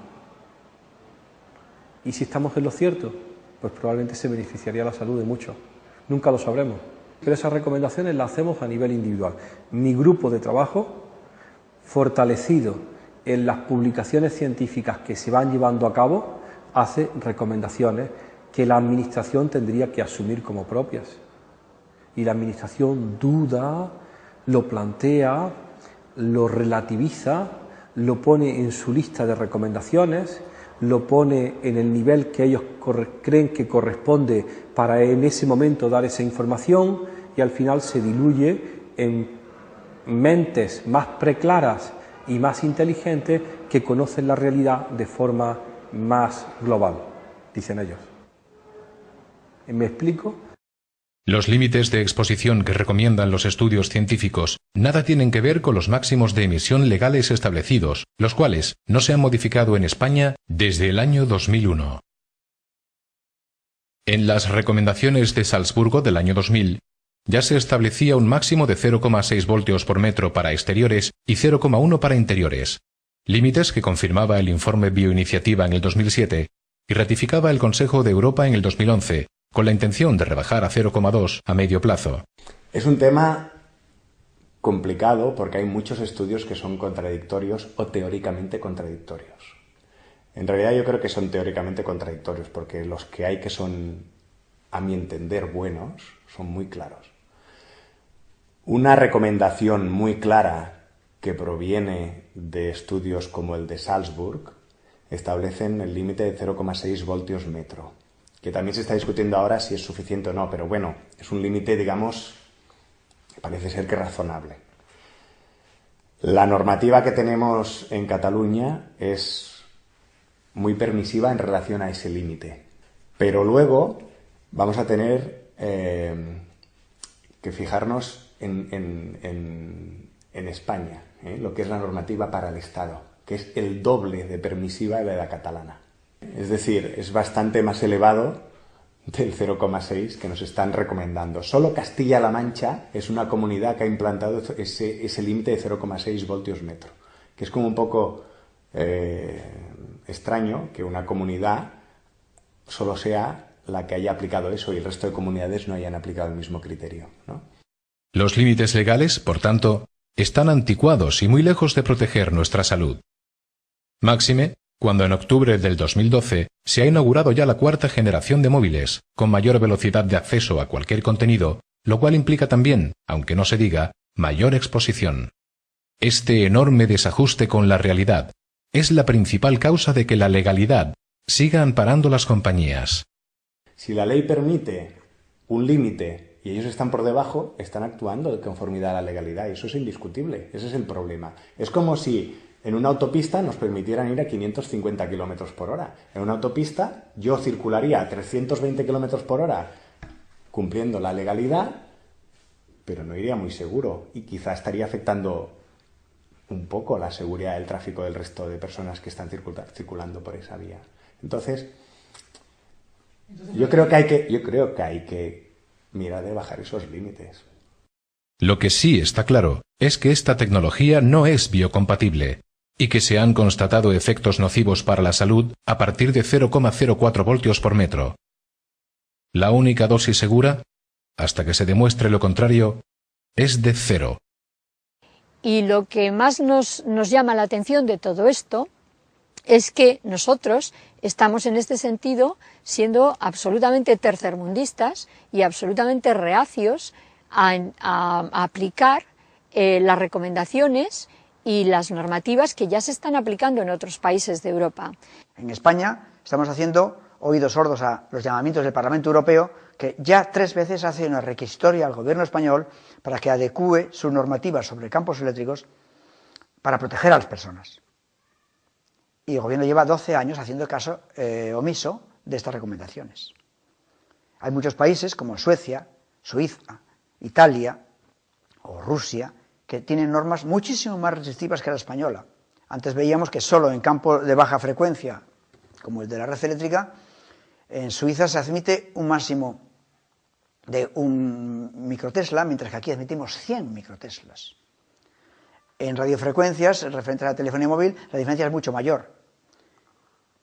Y si estamos en lo cierto, pues probablemente se beneficiaría la salud de muchos. Nunca lo sabremos. Pero esas recomendaciones las hacemos a nivel individual. Mi grupo de trabajo, fortalecido en las publicaciones científicas que se van llevando a cabo, hace recomendaciones que la Administración tendría que asumir como propias. Y la Administración duda, lo plantea, lo relativiza, lo pone en su lista de recomendaciones, lo pone en el nivel que ellos creen que corresponde para en ese momento dar esa información y al final se diluye en mentes más preclaras y más inteligentes que conocen la realidad de forma más global, dicen ellos. ¿Me explico? Los límites de exposición que recomiendan los estudios científicos nada tienen que ver con los máximos de emisión legales establecidos, los cuales no se han modificado en España desde el año 2001. En las recomendaciones de Salzburgo del año 2000, ya se establecía un máximo de 0,6 voltios por metro para exteriores y 0,1 para interiores, límites que confirmaba el informe Bioiniciativa en el 2007 y ratificaba el Consejo de Europa en el 2011, con la intención de rebajar a 0,2 a medio plazo. Es un tema complicado porque hay muchos estudios que son contradictorios o teóricamente contradictorios. En realidad yo creo que son teóricamente contradictorios porque los que hay que son, a mi entender, buenos, son muy claros. Una recomendación muy clara que proviene de estudios como el de Salzburg establecen el límite de 0,6 voltios metro, que también se está discutiendo ahora si es suficiente o no, pero bueno, es un límite, digamos, parece ser que razonable. La normativa que tenemos en Cataluña es muy permisiva en relación a ese límite, pero luego vamos a tener que fijarnos en España, lo que es la normativa para el Estado, que es el doble de permisiva de la catalana. Es decir, es bastante más elevado del 0,6 que nos están recomendando. Solo Castilla-La Mancha es una comunidad que ha implantado ese límite de 0,6 voltios metro, que es como un poco extraño que una comunidad solo sea la que haya aplicado eso y el resto de comunidades no hayan aplicado el mismo criterio, ¿no? Los límites legales, por tanto, están anticuados y muy lejos de proteger nuestra salud. Máxime cuando en octubre del 2012 se ha inaugurado ya la cuarta generación de móviles, con mayor velocidad de acceso a cualquier contenido, lo cual implica también, aunque no se diga, mayor exposición. Este enorme desajuste con la realidad es la principal causa de que la legalidad siga amparando las compañías. Si la ley permite un límite y ellos están por debajo, están actuando de conformidad a la legalidad y eso es indiscutible. Ese es el problema. Es como si en una autopista nos permitieran ir a 550 kilómetros por hora. En una autopista yo circularía a 320 kilómetros por hora cumpliendo la legalidad, pero no iría muy seguro y quizá estaría afectando un poco la seguridad del tráfico del resto de personas que están circulando por esa vía. Entonces, yo creo que hay que mirar de bajar esos límites. Lo que sí está claro es que esta tecnología no es biocompatible y que se han constatado efectos nocivos para la salud a partir de 0,04 voltios por metro. La única dosis segura, hasta que se demuestre lo contrario, es de 0. Y lo que más nos llama la atención de todo esto es que nosotros estamos en este sentido siendo absolutamente tercermundistas y absolutamente reacios a aplicar las recomendaciones y las normativas que ya se están aplicando en otros países de Europa. En España estamos haciendo oídos sordos a los llamamientos del Parlamento Europeo, que ya 3 veces hace una requisitoria al gobierno español para que adecúe su normativa sobre campos eléctricos para proteger a las personas. Y el gobierno lleva 12 años haciendo caso omiso de estas recomendaciones. Hay muchos países como Suecia, Suiza, Italia o Rusia que tienen normas muchísimo más restrictivas que la española. Antes veíamos que solo en campos de baja frecuencia, como el de la red eléctrica, en Suiza se admite un máximo de 1 microtesla, mientras que aquí admitimos 100 microteslas. En radiofrecuencias, referente a la telefonía móvil, la diferencia es mucho mayor.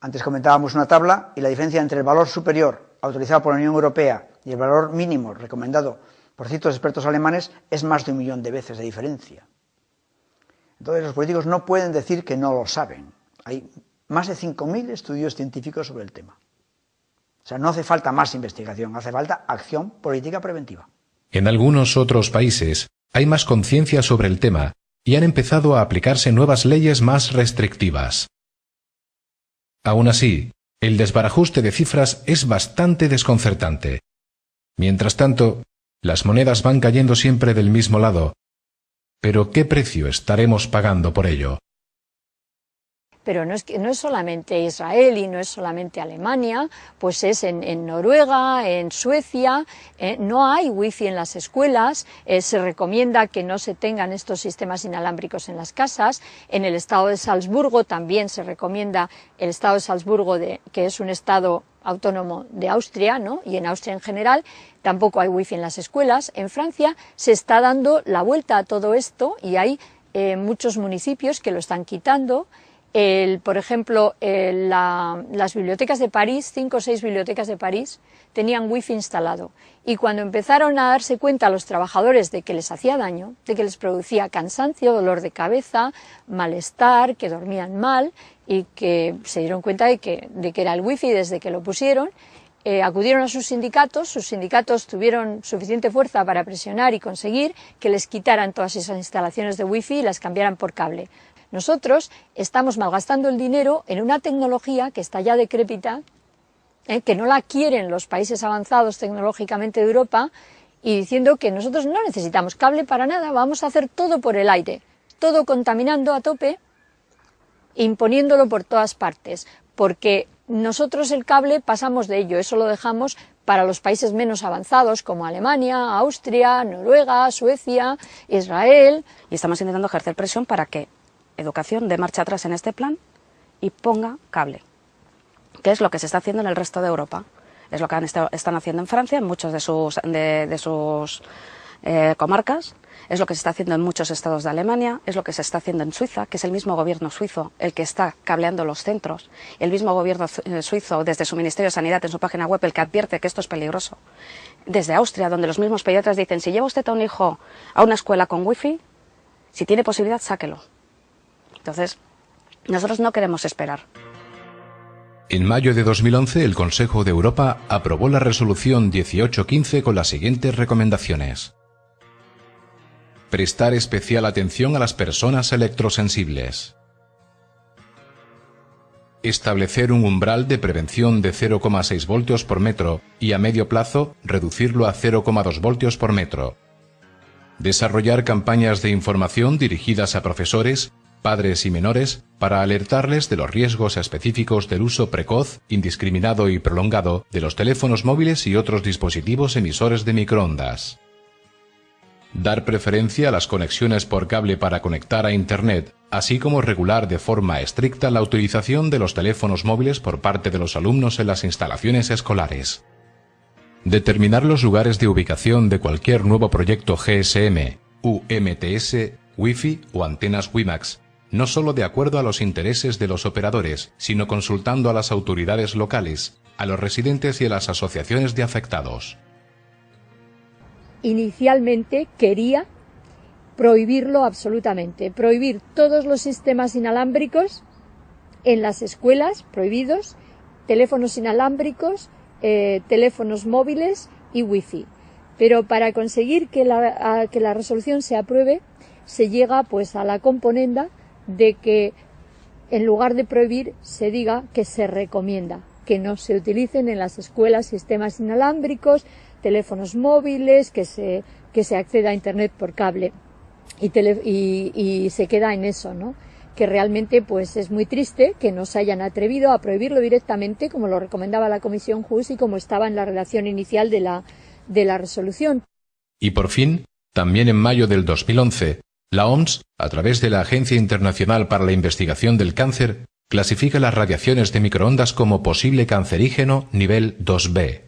Antes comentábamos una tabla y la diferencia entre el valor superior autorizado por la Unión Europea y el valor mínimo recomendado por ciertos expertos alemanes es más de 1 millón de veces de diferencia. Entonces los políticos no pueden decir que no lo saben. Hay más de 5.000 estudios científicos sobre el tema. O sea, no hace falta más investigación, hace falta acción política preventiva. En algunos otros países hay más conciencia sobre el tema y han empezado a aplicarse nuevas leyes más restrictivas. Aún así, el desbarajuste de cifras es bastante desconcertante. Mientras tanto, las monedas van cayendo siempre del mismo lado. Pero ¿qué precio estaremos pagando por ello? Pero no es solamente Israel y no es solamente Alemania, pues es en Noruega, en Suecia, no hay wifi en las escuelas, se recomienda que no se tengan estos sistemas inalámbricos en las casas. En el estado de Salzburgo también se recomienda, el estado de Salzburgo, que es un estado autónomo de Austria, ¿no? Y en Austria en general tampoco hay wifi en las escuelas. En Francia se está dando la vuelta a todo esto y hay muchos municipios que lo están quitando. Por ejemplo, las bibliotecas de París, 5 o 6 bibliotecas de París, tenían wifi instalado. Y cuando empezaron a darse cuenta los trabajadores de que les hacía daño, de que les producía cansancio, dolor de cabeza, malestar, que dormían mal, y que se dieron cuenta de que era el wifi desde que lo pusieron, acudieron a sus sindicatos tuvieron suficiente fuerza para presionar y conseguir que les quitaran todas esas instalaciones de wifi y las cambiaran por cable. Nosotros estamos malgastando el dinero en una tecnología que está ya decrépita, que no la quieren los países avanzados tecnológicamente de Europa, y diciendo que nosotros no necesitamos cable para nada, vamos a hacer todo por el aire, todo contaminando a tope, imponiéndolo por todas partes, porque nosotros el cable pasamos de ello, eso lo dejamos para los países menos avanzados como Alemania, Austria, Noruega, Suecia, Israel. Y estamos intentando ejercer presión para que Educación dé marcha atrás en este plan y ponga cable, que es lo que se está haciendo en el resto de Europa. Es lo que están haciendo en Francia, en muchos de sus comarcas, es lo que se está haciendo en muchos estados de Alemania, es lo que se está haciendo en Suiza, que es el mismo gobierno suizo el que está cableando los centros, el mismo gobierno suizo desde su Ministerio de Sanidad en su página web el que advierte que esto es peligroso. Desde Austria, donde los mismos pediatras dicen, si lleva usted a un hijo a una escuela con wifi, si tiene posibilidad, sáquelo. Entonces, nosotros no queremos esperar. En mayo de 2011, el Consejo de Europa aprobó la resolución 1815 con las siguientes recomendaciones. Prestar especial atención a las personas electrosensibles. Establecer un umbral de prevención de 0,6 voltios por metro y a medio plazo reducirlo a 0,2 voltios por metro. Desarrollar campañas de información dirigidas a profesores padres y menores, para alertarles de los riesgos específicos del uso precoz, indiscriminado y prolongado de los teléfonos móviles y otros dispositivos emisores de microondas. Dar preferencia a las conexiones por cable para conectar a Internet, así como regular de forma estricta la utilización de los teléfonos móviles por parte de los alumnos en las instalaciones escolares. Determinar los lugares de ubicación de cualquier nuevo proyecto GSM, UMTS, Wi-Fi o antenas WiMAX, no solo de acuerdo a los intereses de los operadores, sino consultando a las autoridades locales, a los residentes y a las asociaciones de afectados. Inicialmente quería prohibirlo absolutamente, prohibir todos los sistemas inalámbricos en las escuelas, prohibidos, teléfonos inalámbricos, teléfonos móviles y wifi. Pero para conseguir que la resolución se apruebe, se llega pues a la componenda de que en lugar de prohibir se diga que se recomienda que no se utilicen en las escuelas sistemas inalámbricos, teléfonos móviles, que se acceda a Internet por cable y se queda en eso, ¿no? Que realmente pues es muy triste que no se hayan atrevido a prohibirlo directamente como lo recomendaba la Comisión Hus y como estaba en la redacción inicial de la resolución. Y por fin, también en mayo del 2011, la OMS, a través de la Agencia Internacional para la Investigación del Cáncer, clasifica las radiaciones de microondas como posible cancerígeno nivel 2B.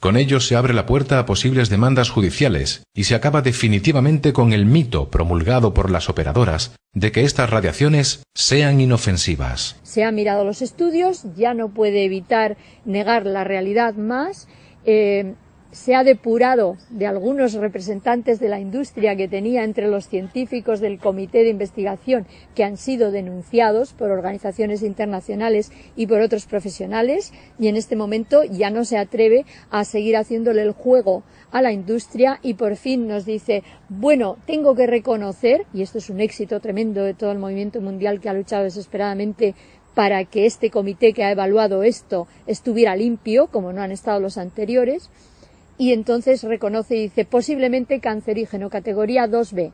Con ello se abre la puerta a posibles demandas judiciales y se acaba definitivamente con el mito promulgado por las operadoras de que estas radiaciones sean inofensivas. Se han mirado los estudios, ya no puede evitar negar la realidad más. Se ha depurado de algunos representantes de la industria que tenía entre los científicos del Comité de Investigación que han sido denunciados por organizaciones internacionales y por otros profesionales, y en este momento ya no se atreve a seguir haciéndole el juego a la industria y por fin nos dice, bueno, tengo que reconocer, y esto es un éxito tremendo de todo el movimiento mundial que ha luchado desesperadamente para que este comité que ha evaluado esto estuviera limpio, como no han estado los anteriores, y entonces reconoce y dice posiblemente cancerígeno, categoría 2B.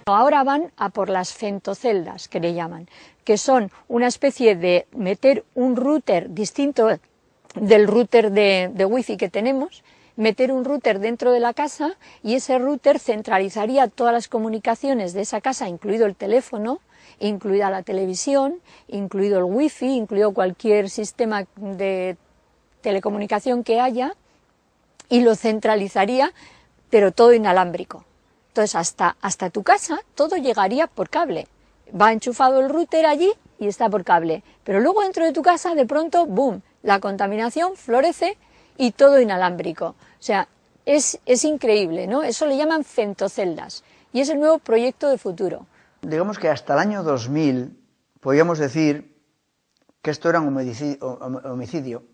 Ahora van a por las femtoceldas, que le llaman, que son una especie de meter un router distinto del router de wifi que tenemos, meter un router dentro de la casa y ese router centralizaría todas las comunicaciones de esa casa, incluido el teléfono, incluida la televisión, incluido el wifi, incluido cualquier sistema de telecomunicación que haya, y lo centralizaría, pero todo inalámbrico. Entonces hasta tu casa todo llegaría por cable. Va enchufado el router allí y está por cable. Pero luego dentro de tu casa de pronto, ¡boom!, la contaminación florece y todo inalámbrico. O sea, es increíble, ¿no? Eso le llaman femtoceldas y es el nuevo proyecto de futuro. Digamos que hasta el año 2000 podíamos decir que esto era un homicidio,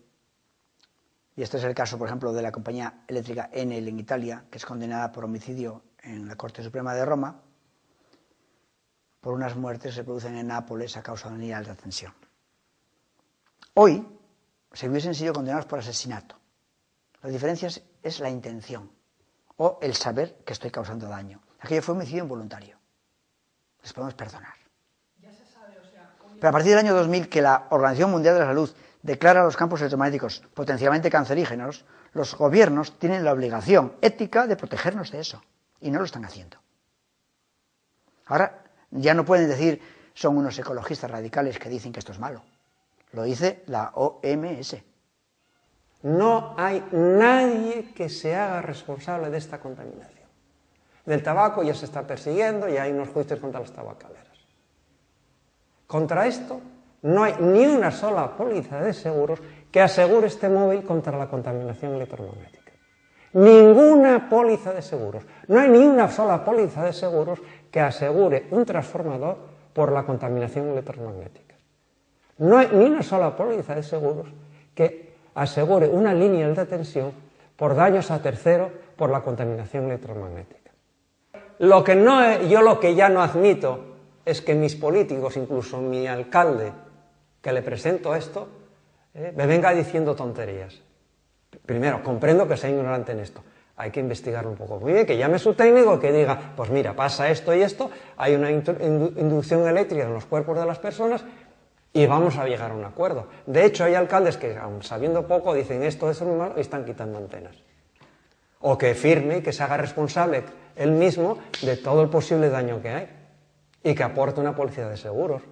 y este es el caso, por ejemplo, de la compañía eléctrica Enel en Italia, que es condenada por homicidio en la Corte Suprema de Roma, por unas muertes que se producen en Nápoles a causa de una alta tensión. Hoy se hubiesen sido condenados por asesinato. La diferencia es la intención o el saber que estoy causando daño. Aquello fue homicidio involuntario. Les podemos perdonar. Pero a partir del año 2000, que la Organización Mundial de la Salud declara los campos electromagnéticos potencialmente cancerígenos, los gobiernos tienen la obligación ética de protegernos de eso. Y no lo están haciendo. Ahora ya no pueden decir son unos ecologistas radicales que dicen que esto es malo. Lo dice la OMS. No hay nadie que se haga responsable de esta contaminación. Del tabaco ya se está persiguiendo y hay unos juicios contra las tabacaleras. Contra esto no hay ni una sola póliza de seguros que asegure este móvil contra la contaminación electromagnética. Ninguna póliza de seguros. No hay ni una sola póliza de seguros que asegure un transformador por la contaminación electromagnética. No hay ni una sola póliza de seguros que asegure una línea de tensión por daños a terceros por la contaminación electromagnética. Lo que ya no admito es que mis políticos, incluso mi alcalde, que le presento esto, me venga diciendo tonterías. Primero, comprendo que sea ignorante en esto. Hay que investigarlo un poco. Muy bien, que llame su técnico, que diga, pues mira, pasa esto y esto, hay una inducción eléctrica en los cuerpos de las personas y vamos a llegar a un acuerdo. De hecho, hay alcaldes que, aun sabiendo poco, dicen esto es muy malo y están quitando antenas. O que firme y que se haga responsable él mismo de todo el posible daño que hay y que aporte una póliza de seguros.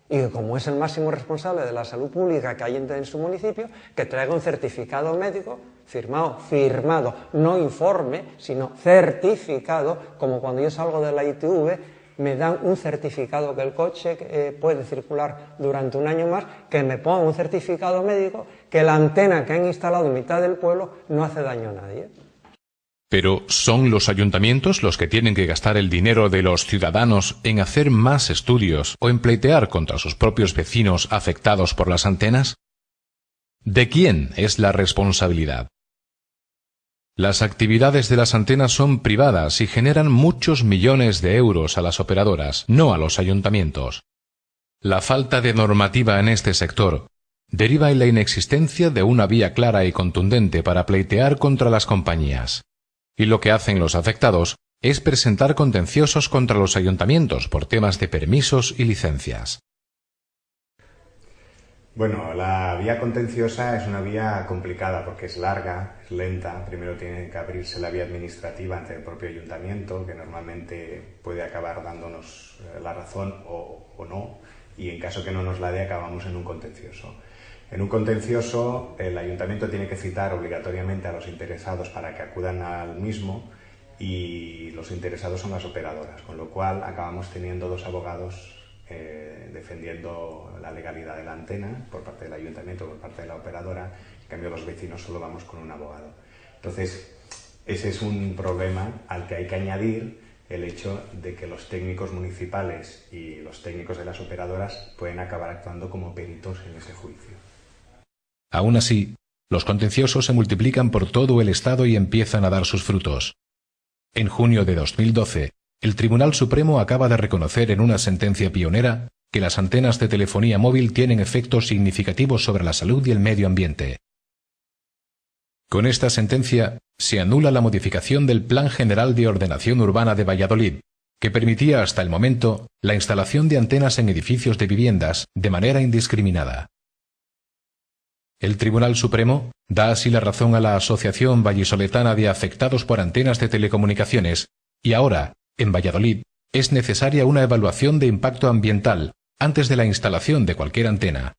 Y que como es el máximo responsable de la salud pública que hay en su municipio, que traiga un certificado médico firmado, no informe, sino certificado, como cuando yo salgo de la ITV, me dan un certificado que el coche puede circular durante un año más, que me ponga un certificado médico, que la antena que han instalado en mitad del pueblo no hace daño a nadie. Pero ¿son los ayuntamientos los que tienen que gastar el dinero de los ciudadanos en hacer más estudios o en pleitear contra sus propios vecinos afectados por las antenas? ¿De quién es la responsabilidad? Las actividades de las antenas son privadas y generan muchos millones de euros a las operadoras, no a los ayuntamientos. La falta de normativa en este sector deriva en la inexistencia de una vía clara y contundente para pleitear contra las compañías. Y lo que hacen los afectados es presentar contenciosos contra los ayuntamientos por temas de permisos y licencias. Bueno, la vía contenciosa es una vía complicada porque es larga, es lenta. Primero tiene que abrirse la vía administrativa ante el propio ayuntamiento, que normalmente puede acabar dándonos la razón o no, y en caso que no nos la dé acabamos en un contencioso. En un contencioso, el ayuntamiento tiene que citar obligatoriamente a los interesados para que acudan al mismo y los interesados son las operadoras, con lo cual acabamos teniendo dos abogados defendiendo la legalidad de la antena por parte del ayuntamiento, por parte de la operadora. En cambio, los vecinos solo vamos con un abogado. Entonces, ese es un problema al que hay que añadir el hecho de que los técnicos municipales y los técnicos de las operadoras pueden acabar actuando como peritos en ese juicio. Aún así, los contenciosos se multiplican por todo el Estado y empiezan a dar sus frutos. En junio de 2012, el Tribunal Supremo acaba de reconocer en una sentencia pionera que las antenas de telefonía móvil tienen efectos significativos sobre la salud y el medio ambiente. Con esta sentencia, se anula la modificación del Plan General de Ordenación Urbana de Valladolid, que permitía hasta el momento la instalación de antenas en edificios de viviendas de manera indiscriminada. El Tribunal Supremo da así la razón a la Asociación Vallisoletana de Afectados por Antenas de Telecomunicaciones y ahora, en Valladolid, es necesaria una evaluación de impacto ambiental antes de la instalación de cualquier antena.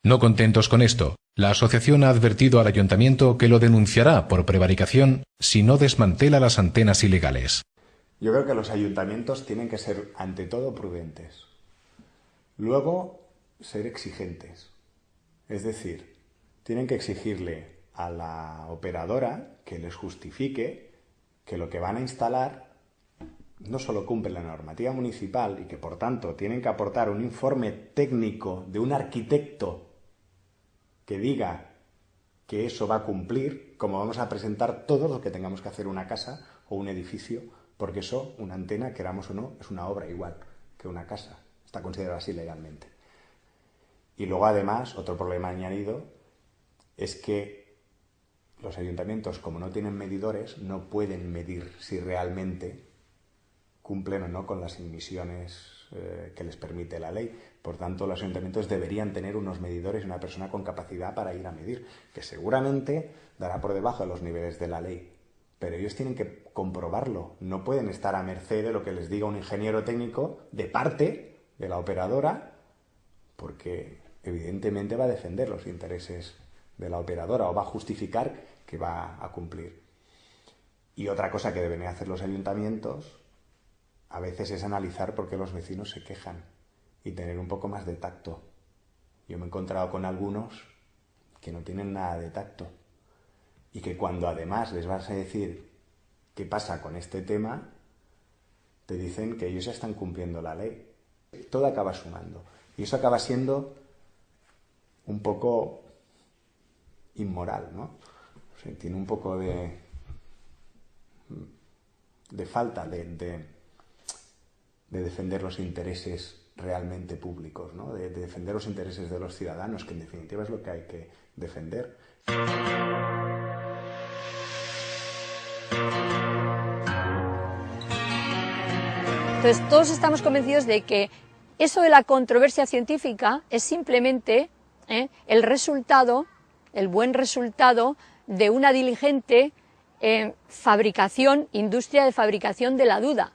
No contentos con esto, la asociación ha advertido al ayuntamiento que lo denunciará por prevaricación si no desmantela las antenas ilegales. Yo creo que los ayuntamientos tienen que ser, ante todo, prudentes. Luego, ser exigentes. Es decir, tienen que exigirle a la operadora que les justifique que lo que van a instalar no solo cumple la normativa municipal y que, por tanto, tienen que aportar un informe técnico de un arquitecto que diga que eso va a cumplir, como vamos a presentar todo lo que tengamos que hacer una casa o un edificio, porque eso, una antena, queramos o no, es una obra igual que una casa. Está considerada así legalmente. Y luego, además, otro problema añadido es que los ayuntamientos, como no tienen medidores, no pueden medir si realmente cumplen o no con las emisiones que les permite la ley. Por tanto, los ayuntamientos deberían tener unos medidores y una persona con capacidad para ir a medir, que seguramente dará por debajo de los niveles de la ley. Pero ellos tienen que comprobarlo. No pueden estar a merced de lo que les diga un ingeniero técnico de parte de la operadora, porque evidentemente va a defender los intereses de la operadora o va a justificar que va a cumplir. Y otra cosa que deben hacer los ayuntamientos a veces es analizar por qué los vecinos se quejan y tener un poco más de tacto. Yo me he encontrado con algunos que no tienen nada de tacto y que cuando además les vas a decir qué pasa con este tema, te dicen que ellos ya están cumpliendo la ley. Todo acaba sumando y eso acaba siendo un poco inmoral, ¿no? O sea, tiene un poco de falta de defender los intereses realmente públicos, ¿no? De defender los intereses de los ciudadanos, que en definitiva es lo que hay que defender. Entonces, todos estamos convencidos de que eso de la controversia científica es simplemente el resultado, el buen resultado de una diligente industria de fabricación de la duda.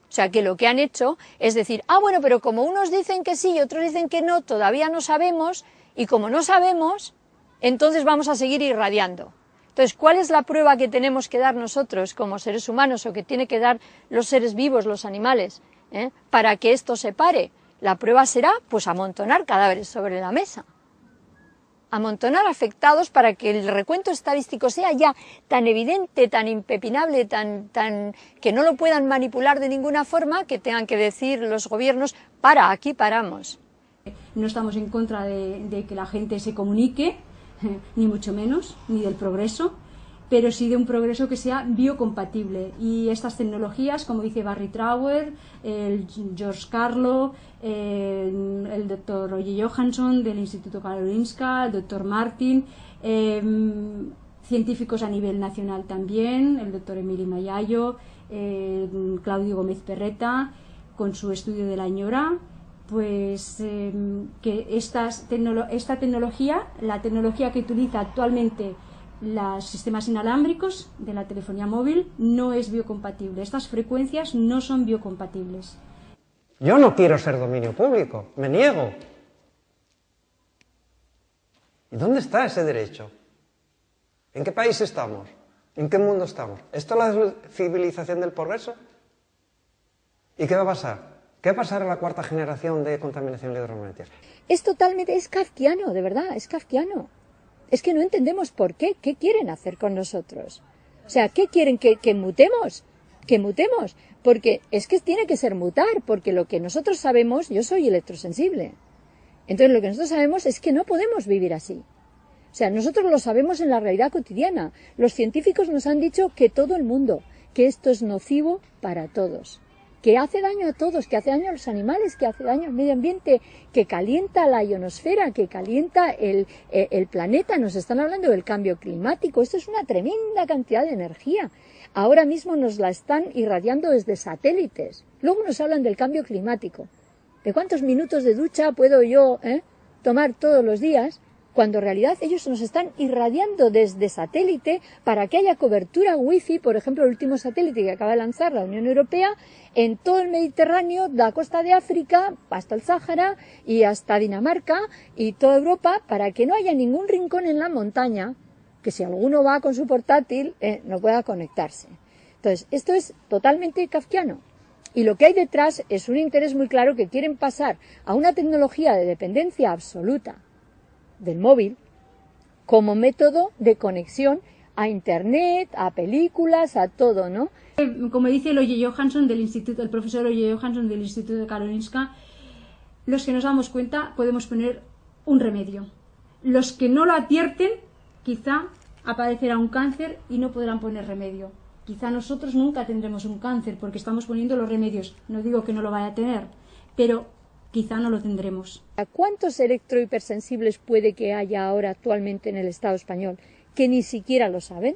O sea, que lo que han hecho es decir, bueno, pero como unos dicen que sí y otros dicen que no, todavía no sabemos, y como no sabemos, entonces vamos a seguir irradiando. Entonces, ¿cuál es la prueba que tenemos que dar nosotros como seres humanos o que tiene que dar los seres vivos, los animales, para que esto se pare? La prueba será, pues, amontonar cadáveres sobre la mesa. Amontonar afectados para que el recuento estadístico sea ya tan evidente, tan impepinable, que no lo puedan manipular de ninguna forma, que tengan que decir los gobiernos, aquí paramos. No estamos en contra de que la gente se comunique, ni mucho menos, ni del progreso, pero sí de un progreso que sea biocompatible. Y estas tecnologías, como dice Barry Trower, el George Carlo, el doctor Roger Johansson del Instituto Karolinska, el doctor Martin, científicos a nivel nacional también, el doctor Emili Mayayo, Claudio Gómez Perreta, con su estudio de la ñora, pues que esta tecnología, la tecnología que utiliza actualmente los sistemas inalámbricos de la telefonía móvil, no es biocompatible. Estas frecuencias no son biocompatibles. Yo no quiero ser dominio público, me niego. ¿Y dónde está ese derecho? ¿En qué país estamos? ¿En qué mundo estamos? ¿Esto es la civilización del progreso? ¿Y qué va a pasar? ¿Qué va a pasar a la cuarta generación de contaminación electromagnética? Es kafkiano, de verdad, es kafkiano. Es que no entendemos por qué. ¿Qué quieren hacer con nosotros? O sea, ¿qué quieren? ¿Que mutemos? Que mutemos. Porque es que tiene que ser mutar, porque lo que nosotros sabemos, yo soy electrosensible. Entonces lo que nosotros sabemos es que no podemos vivir así. O sea, nosotros lo sabemos en la realidad cotidiana. Los científicos nos han dicho que todo el mundo, que esto es nocivo para todos. Que hace daño a todos, que hace daño a los animales, que hace daño al medio ambiente, que calienta la ionosfera, que calienta el planeta. Nos están hablando del cambio climático. Esto es una tremenda cantidad de energía. Ahora mismo nos la están irradiando desde satélites. Luego nos hablan del cambio climático. ¿De cuántos minutos de ducha puedo yo tomar todos los días? Cuando en realidad ellos nos están irradiando desde satélite para que haya cobertura wifi, por ejemplo, el último satélite que acaba de lanzar la Unión Europea, en todo el Mediterráneo, de la costa de África hasta el Sáhara y hasta Dinamarca y toda Europa, para que no haya ningún rincón en la montaña que si alguno va con su portátil no pueda conectarse. Entonces, esto es totalmente kafkiano. Y lo que hay detrás es un interés muy claro que quieren pasar a una tecnología de dependencia absoluta del móvil como método de conexión a internet, a películas, a todo, ¿no? Como dice el profesor Roger Johansson del Instituto de Karolinska, los que nos damos cuenta podemos poner un remedio. Los que no lo advierten, quizá aparecerá un cáncer y no podrán poner remedio. Quizá nosotros nunca tendremos un cáncer porque estamos poniendo los remedios. No digo que no lo vaya a tener, pero quizá no lo tendremos. ¿Cuántos electrohipersensibles puede que haya ahora actualmente en el Estado español que ni siquiera lo saben?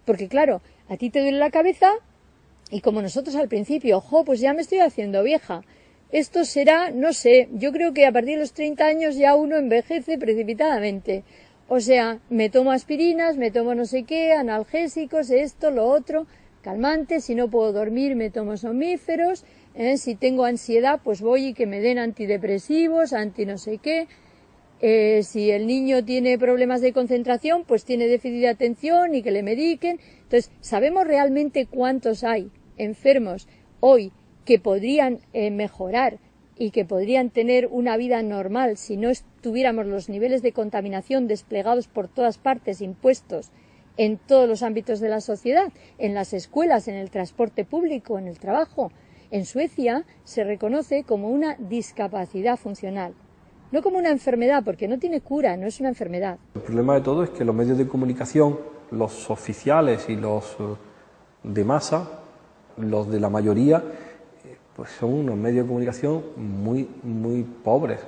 Porque claro, a ti te duele la cabeza y como nosotros al principio, pues ya me estoy haciendo vieja. Esto será, no sé, yo creo que a partir de los 30 años ya uno envejece precipitadamente. O sea, me tomo aspirinas, me tomo no sé qué, analgésicos, esto, lo otro, calmantes, si no puedo dormir me tomo somníferos. Si tengo ansiedad, pues voy y que me den antidepresivos, anti no sé qué. Si el niño tiene problemas de concentración, pues tiene déficit de atención y que le mediquen. Entonces, ¿sabemos realmente cuántos hay enfermos hoy que podrían mejorar y que podrían tener una vida normal si no tuviéramos los niveles de contaminación desplegados por todas partes, impuestos en todos los ámbitos de la sociedad, en las escuelas, en el transporte público, en el trabajo? En Suecia se reconoce como una discapacidad funcional, no como una enfermedad, porque no tiene cura, no es una enfermedad. El problema de todo es que los medios de comunicación, los oficiales y los de masa, los de la mayoría, pues son unos medios de comunicación muy pobres.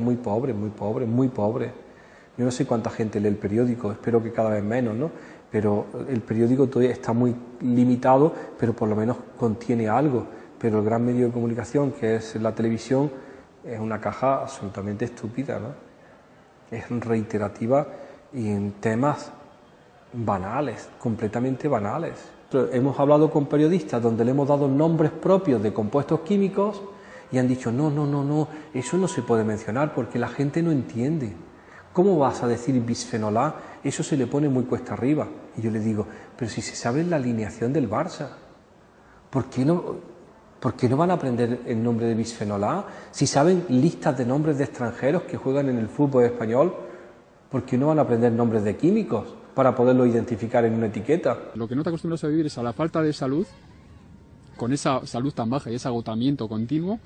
Yo no sé cuánta gente lee el periódico, espero que cada vez menos, ¿no? Pero el periódico todavía está muy limitado, pero por lo menos contiene algo. Pero el gran medio de comunicación, que es la televisión, es una caja absolutamente estúpida, ¿no? Es reiterativa y en temas banales, completamente banales. Hemos hablado con periodistas donde le hemos dado nombres propios de compuestos químicos y han dicho no, eso no se puede mencionar porque la gente no entiende. ¿Cómo vas a decir bisfenol A? Eso se le pone muy cuesta arriba. Y yo le digo, pero si se sabe la alineación del Barça, ¿por qué no van a aprender el nombre de bisfenol A? Si saben listas de nombres de extranjeros que juegan en el fútbol español, ¿por qué no van a aprender nombres de químicos para poderlo identificar en una etiqueta? Lo que no te acostumbras a vivir es a la falta de salud, con esa salud tan baja y ese agotamiento continuo,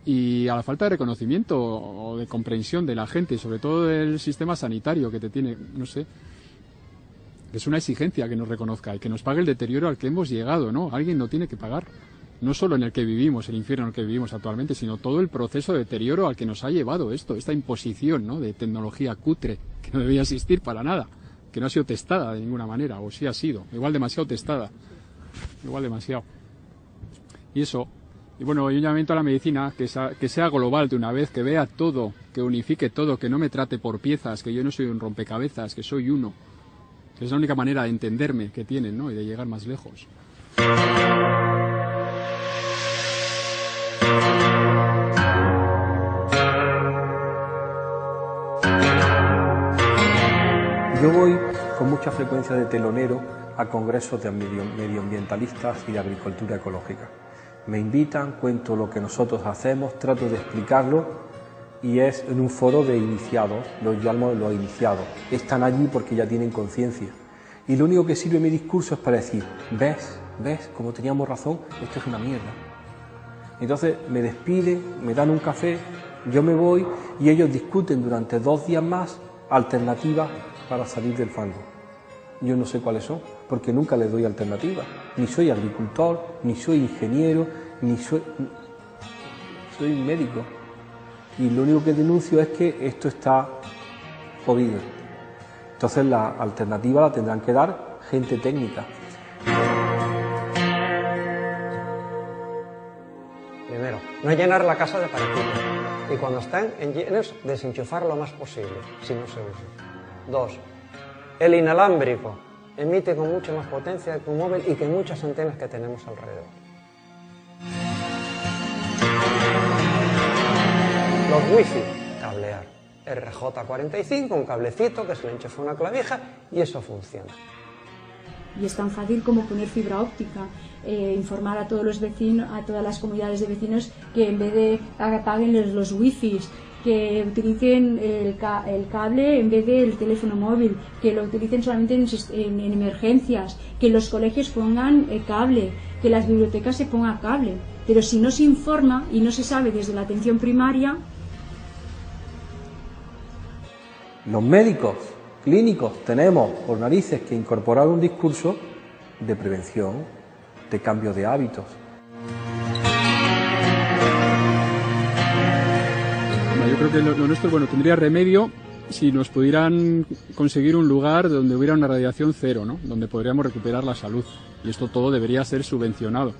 y a la falta de reconocimiento o de comprensión de la gente, sobre todo del sistema sanitario que te tiene, no sé, es una exigencia que nos reconozca y que nos pague el deterioro al que hemos llegado, ¿no? Alguien lo tiene que pagar, no solo en el que vivimos, el infierno en el que vivimos actualmente, sino todo el proceso de deterioro al que nos ha llevado esto, esta imposición, ¿no?, de tecnología cutre, que no debía existir para nada, que no ha sido testada de ninguna manera, o sí ha sido, igual demasiado testada, igual demasiado. Y eso. Y bueno, un llamamiento a la medicina que sea global de una vez, que vea todo, que unifique todo, que no me trate por piezas, que yo no soy un rompecabezas, que soy uno. Que es la única manera de entenderme que tienen, ¿no?, y de llegar más lejos. Yo voy con mucha frecuencia de telonero a congresos de medioambientalistas y de agricultura ecológica. Me invitan, cuento lo que nosotros hacemos, trato de explicarlo y es en un foro de iniciados, los llamo los iniciados. Están allí porque ya tienen conciencia y lo único que sirve mi discurso es para decir, ves, como teníamos razón, esto es una mierda. Entonces me despiden, me dan un café, yo me voy y ellos discuten durante 2 días más alternativas para salir del fango. Yo no sé cuáles son, porque nunca les doy alternativas. Ni soy agricultor, ni soy ingeniero, ni soy médico. Y lo único que denuncio es que esto está jodido. Entonces la alternativa la tendrán que dar gente técnica. Primero, no llenar la casa de paraquedas. Y cuando están en llenos, desenchufar lo más posible, si no se usa. 2. El inalámbrico emite con mucha más potencia que un móvil y que muchas antenas que tenemos alrededor. Los wifi, cablear. RJ45, un cablecito que se le enchufa una clavija y eso funciona. Y es tan fácil como poner fibra óptica, informar a todos los vecinos, a todas las comunidades de vecinos que en vez de apaguen los wifis, que utilicen el cable en vez del teléfono móvil, que lo utilicen solamente en emergencias, que los colegios pongan cable, que las bibliotecas se pongan cable. Pero si no se informa y no se sabe desde la atención primaria... Los médicos clínicos tenemos por narices que incorporar un discurso de prevención, de cambio de hábitos. Yo creo que lo nuestro, bueno, tendría remedio si nos pudieran conseguir un lugar donde hubiera una radiación cero, ¿no?, donde podríamos recuperar la salud. Y esto todo debería ser subvencionado.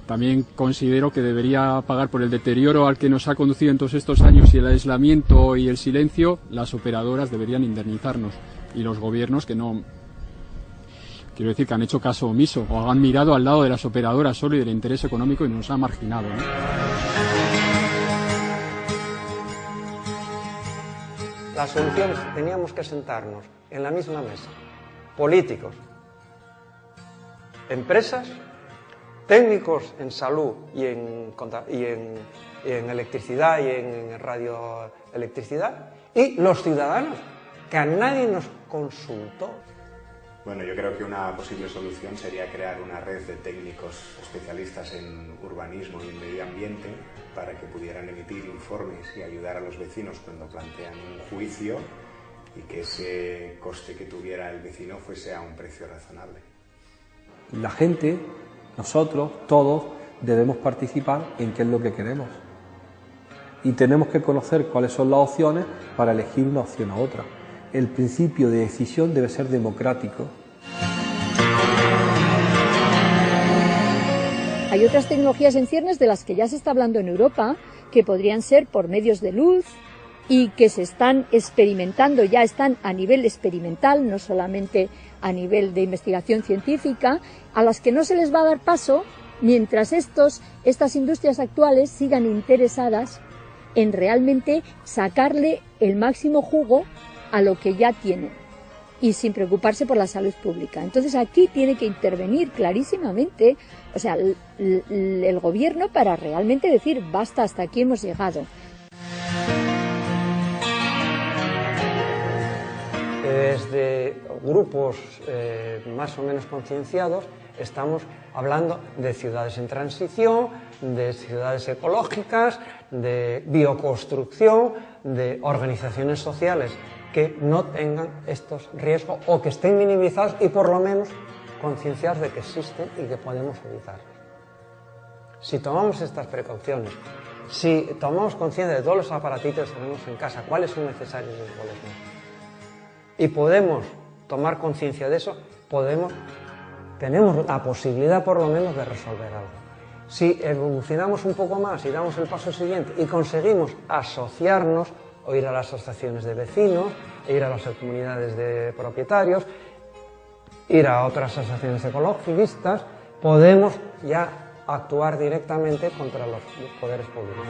También considero que debería pagar por el deterioro al que nos ha conducido en todos estos años y el aislamiento y el silencio, las operadoras deberían indemnizarnos. Y los gobiernos que no... Quiero decir que han hecho caso omiso o han mirado al lado de las operadoras solo y del interés económico y nos han marginado, ¿no? Las soluciones, teníamos que sentarnos en la misma mesa. Políticos, empresas, técnicos en salud y en electricidad y en radioelectricidad y los ciudadanos, que a nadie nos consultó. Bueno, yo creo que una posible solución sería crear una red de técnicos especialistas en urbanismo y medio ambiente para que pudieran emitir informes y ayudar a los vecinos cuando plantean un juicio y que ese coste que tuviera el vecino fuese a un precio razonable. La gente, nosotros, todos, debemos participar en qué es lo que queremos. Y tenemos que conocer cuáles son las opciones para elegir una opción a otra. El principio de decisión debe ser democrático. Hay otras tecnologías en ciernes de las que ya se está hablando en Europa, que podrían ser por medios de luz y que se están experimentando, ya están a nivel experimental, no solamente a nivel de investigación científica, a las que no se les va a dar paso mientras estas industrias actuales sigan interesadas en realmente sacarle el máximo jugo a lo que ya tienen y sin preocuparse por la salud pública. Entonces aquí tiene que intervenir clarísimamente, o sea, el gobierno para realmente decir basta, hasta aquí hemos llegado. Desde grupos más o menos concienciados estamos hablando de ciudades en transición, de ciudades ecológicas, de bioconstrucción, de organizaciones sociales que no tengan estos riesgos o que estén minimizados y por lo menos concienciados de que existen y que podemos evitarlos. Si tomamos estas precauciones, si tomamos conciencia de todos los aparatitos que tenemos en casa, cuáles son necesarios y cuáles no, y podemos tomar conciencia de eso, tenemos la posibilidad por lo menos de resolver algo. Si evolucionamos un poco más y damos el paso siguiente y conseguimos asociarnos, o ir a las asociaciones de vecinos, ir a las comunidades de propietarios, ir a otras asociaciones ecologistas, podemos ya actuar directamente contra los poderes públicos.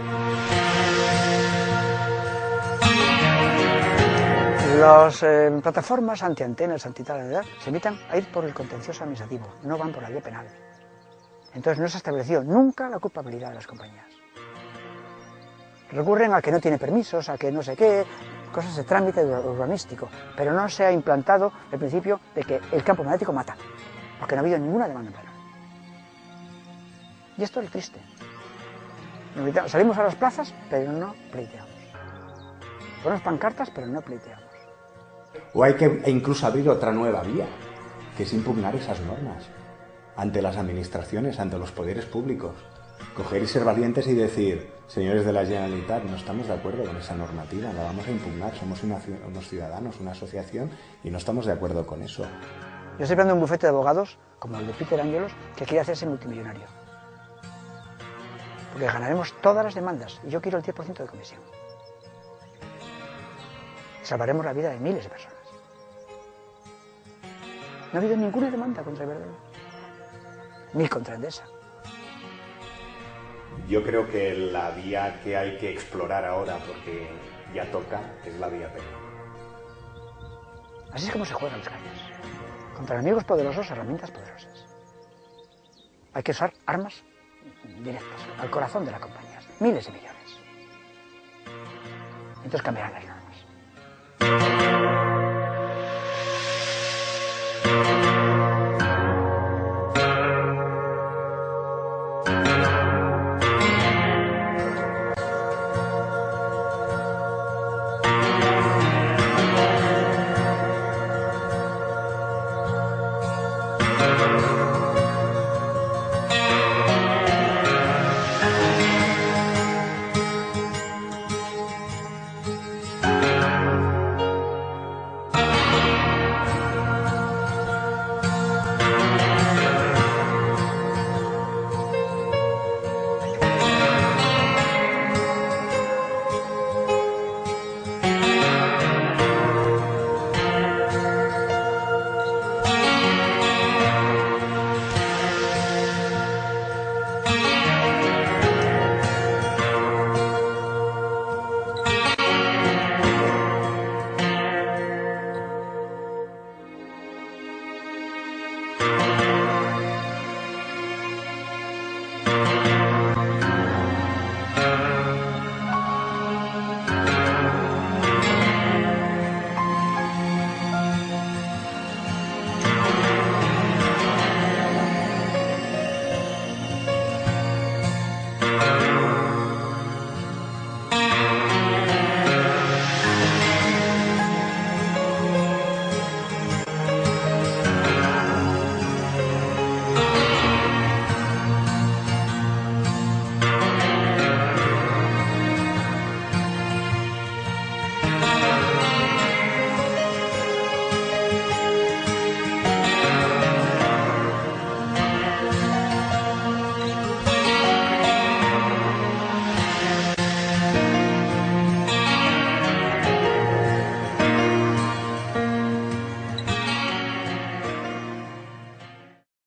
Las plataformas antiantenas, antital, se invitan a ir por el contencioso administrativo, no van por la vía penal. Entonces no se ha establecido nunca la culpabilidad de las compañías. Recurren a que no tiene permisos, a que no sé qué, cosas de trámite urbanístico, pero no se ha implantado el principio de que el campo magnético mata, porque no ha habido ninguna demanda penal. Y esto es lo triste. Salimos a las plazas, pero no pleiteamos. Ponemos pancartas, pero no pleiteamos. O hay que incluso abrir otra nueva vía, que es impugnar esas normas ante las administraciones, ante los poderes públicos. Coger y ser valientes y decir, señores de la Generalitat, no estamos de acuerdo con esa normativa, la vamos a impugnar, somos unos ciudadanos, una asociación, y no estamos de acuerdo con eso. Yo estoy hablando de un bufete de abogados, como el de Peter Ángelos, que quiere hacerse multimillonario. Porque ganaremos todas las demandas, y yo quiero el 10% de comisión. Salvaremos la vida de miles de personas. No ha habido ninguna demanda contra Iberdrola, ni contra Endesa. Yo creo que la vía que hay que explorar ahora, porque ya toca, es la vía penal. Así es como se juega en las calles. Contra enemigos poderosos, herramientas poderosas. Hay que usar armas directas, al corazón de las compañías. Miles de millones. Entonces cambiarán las normas.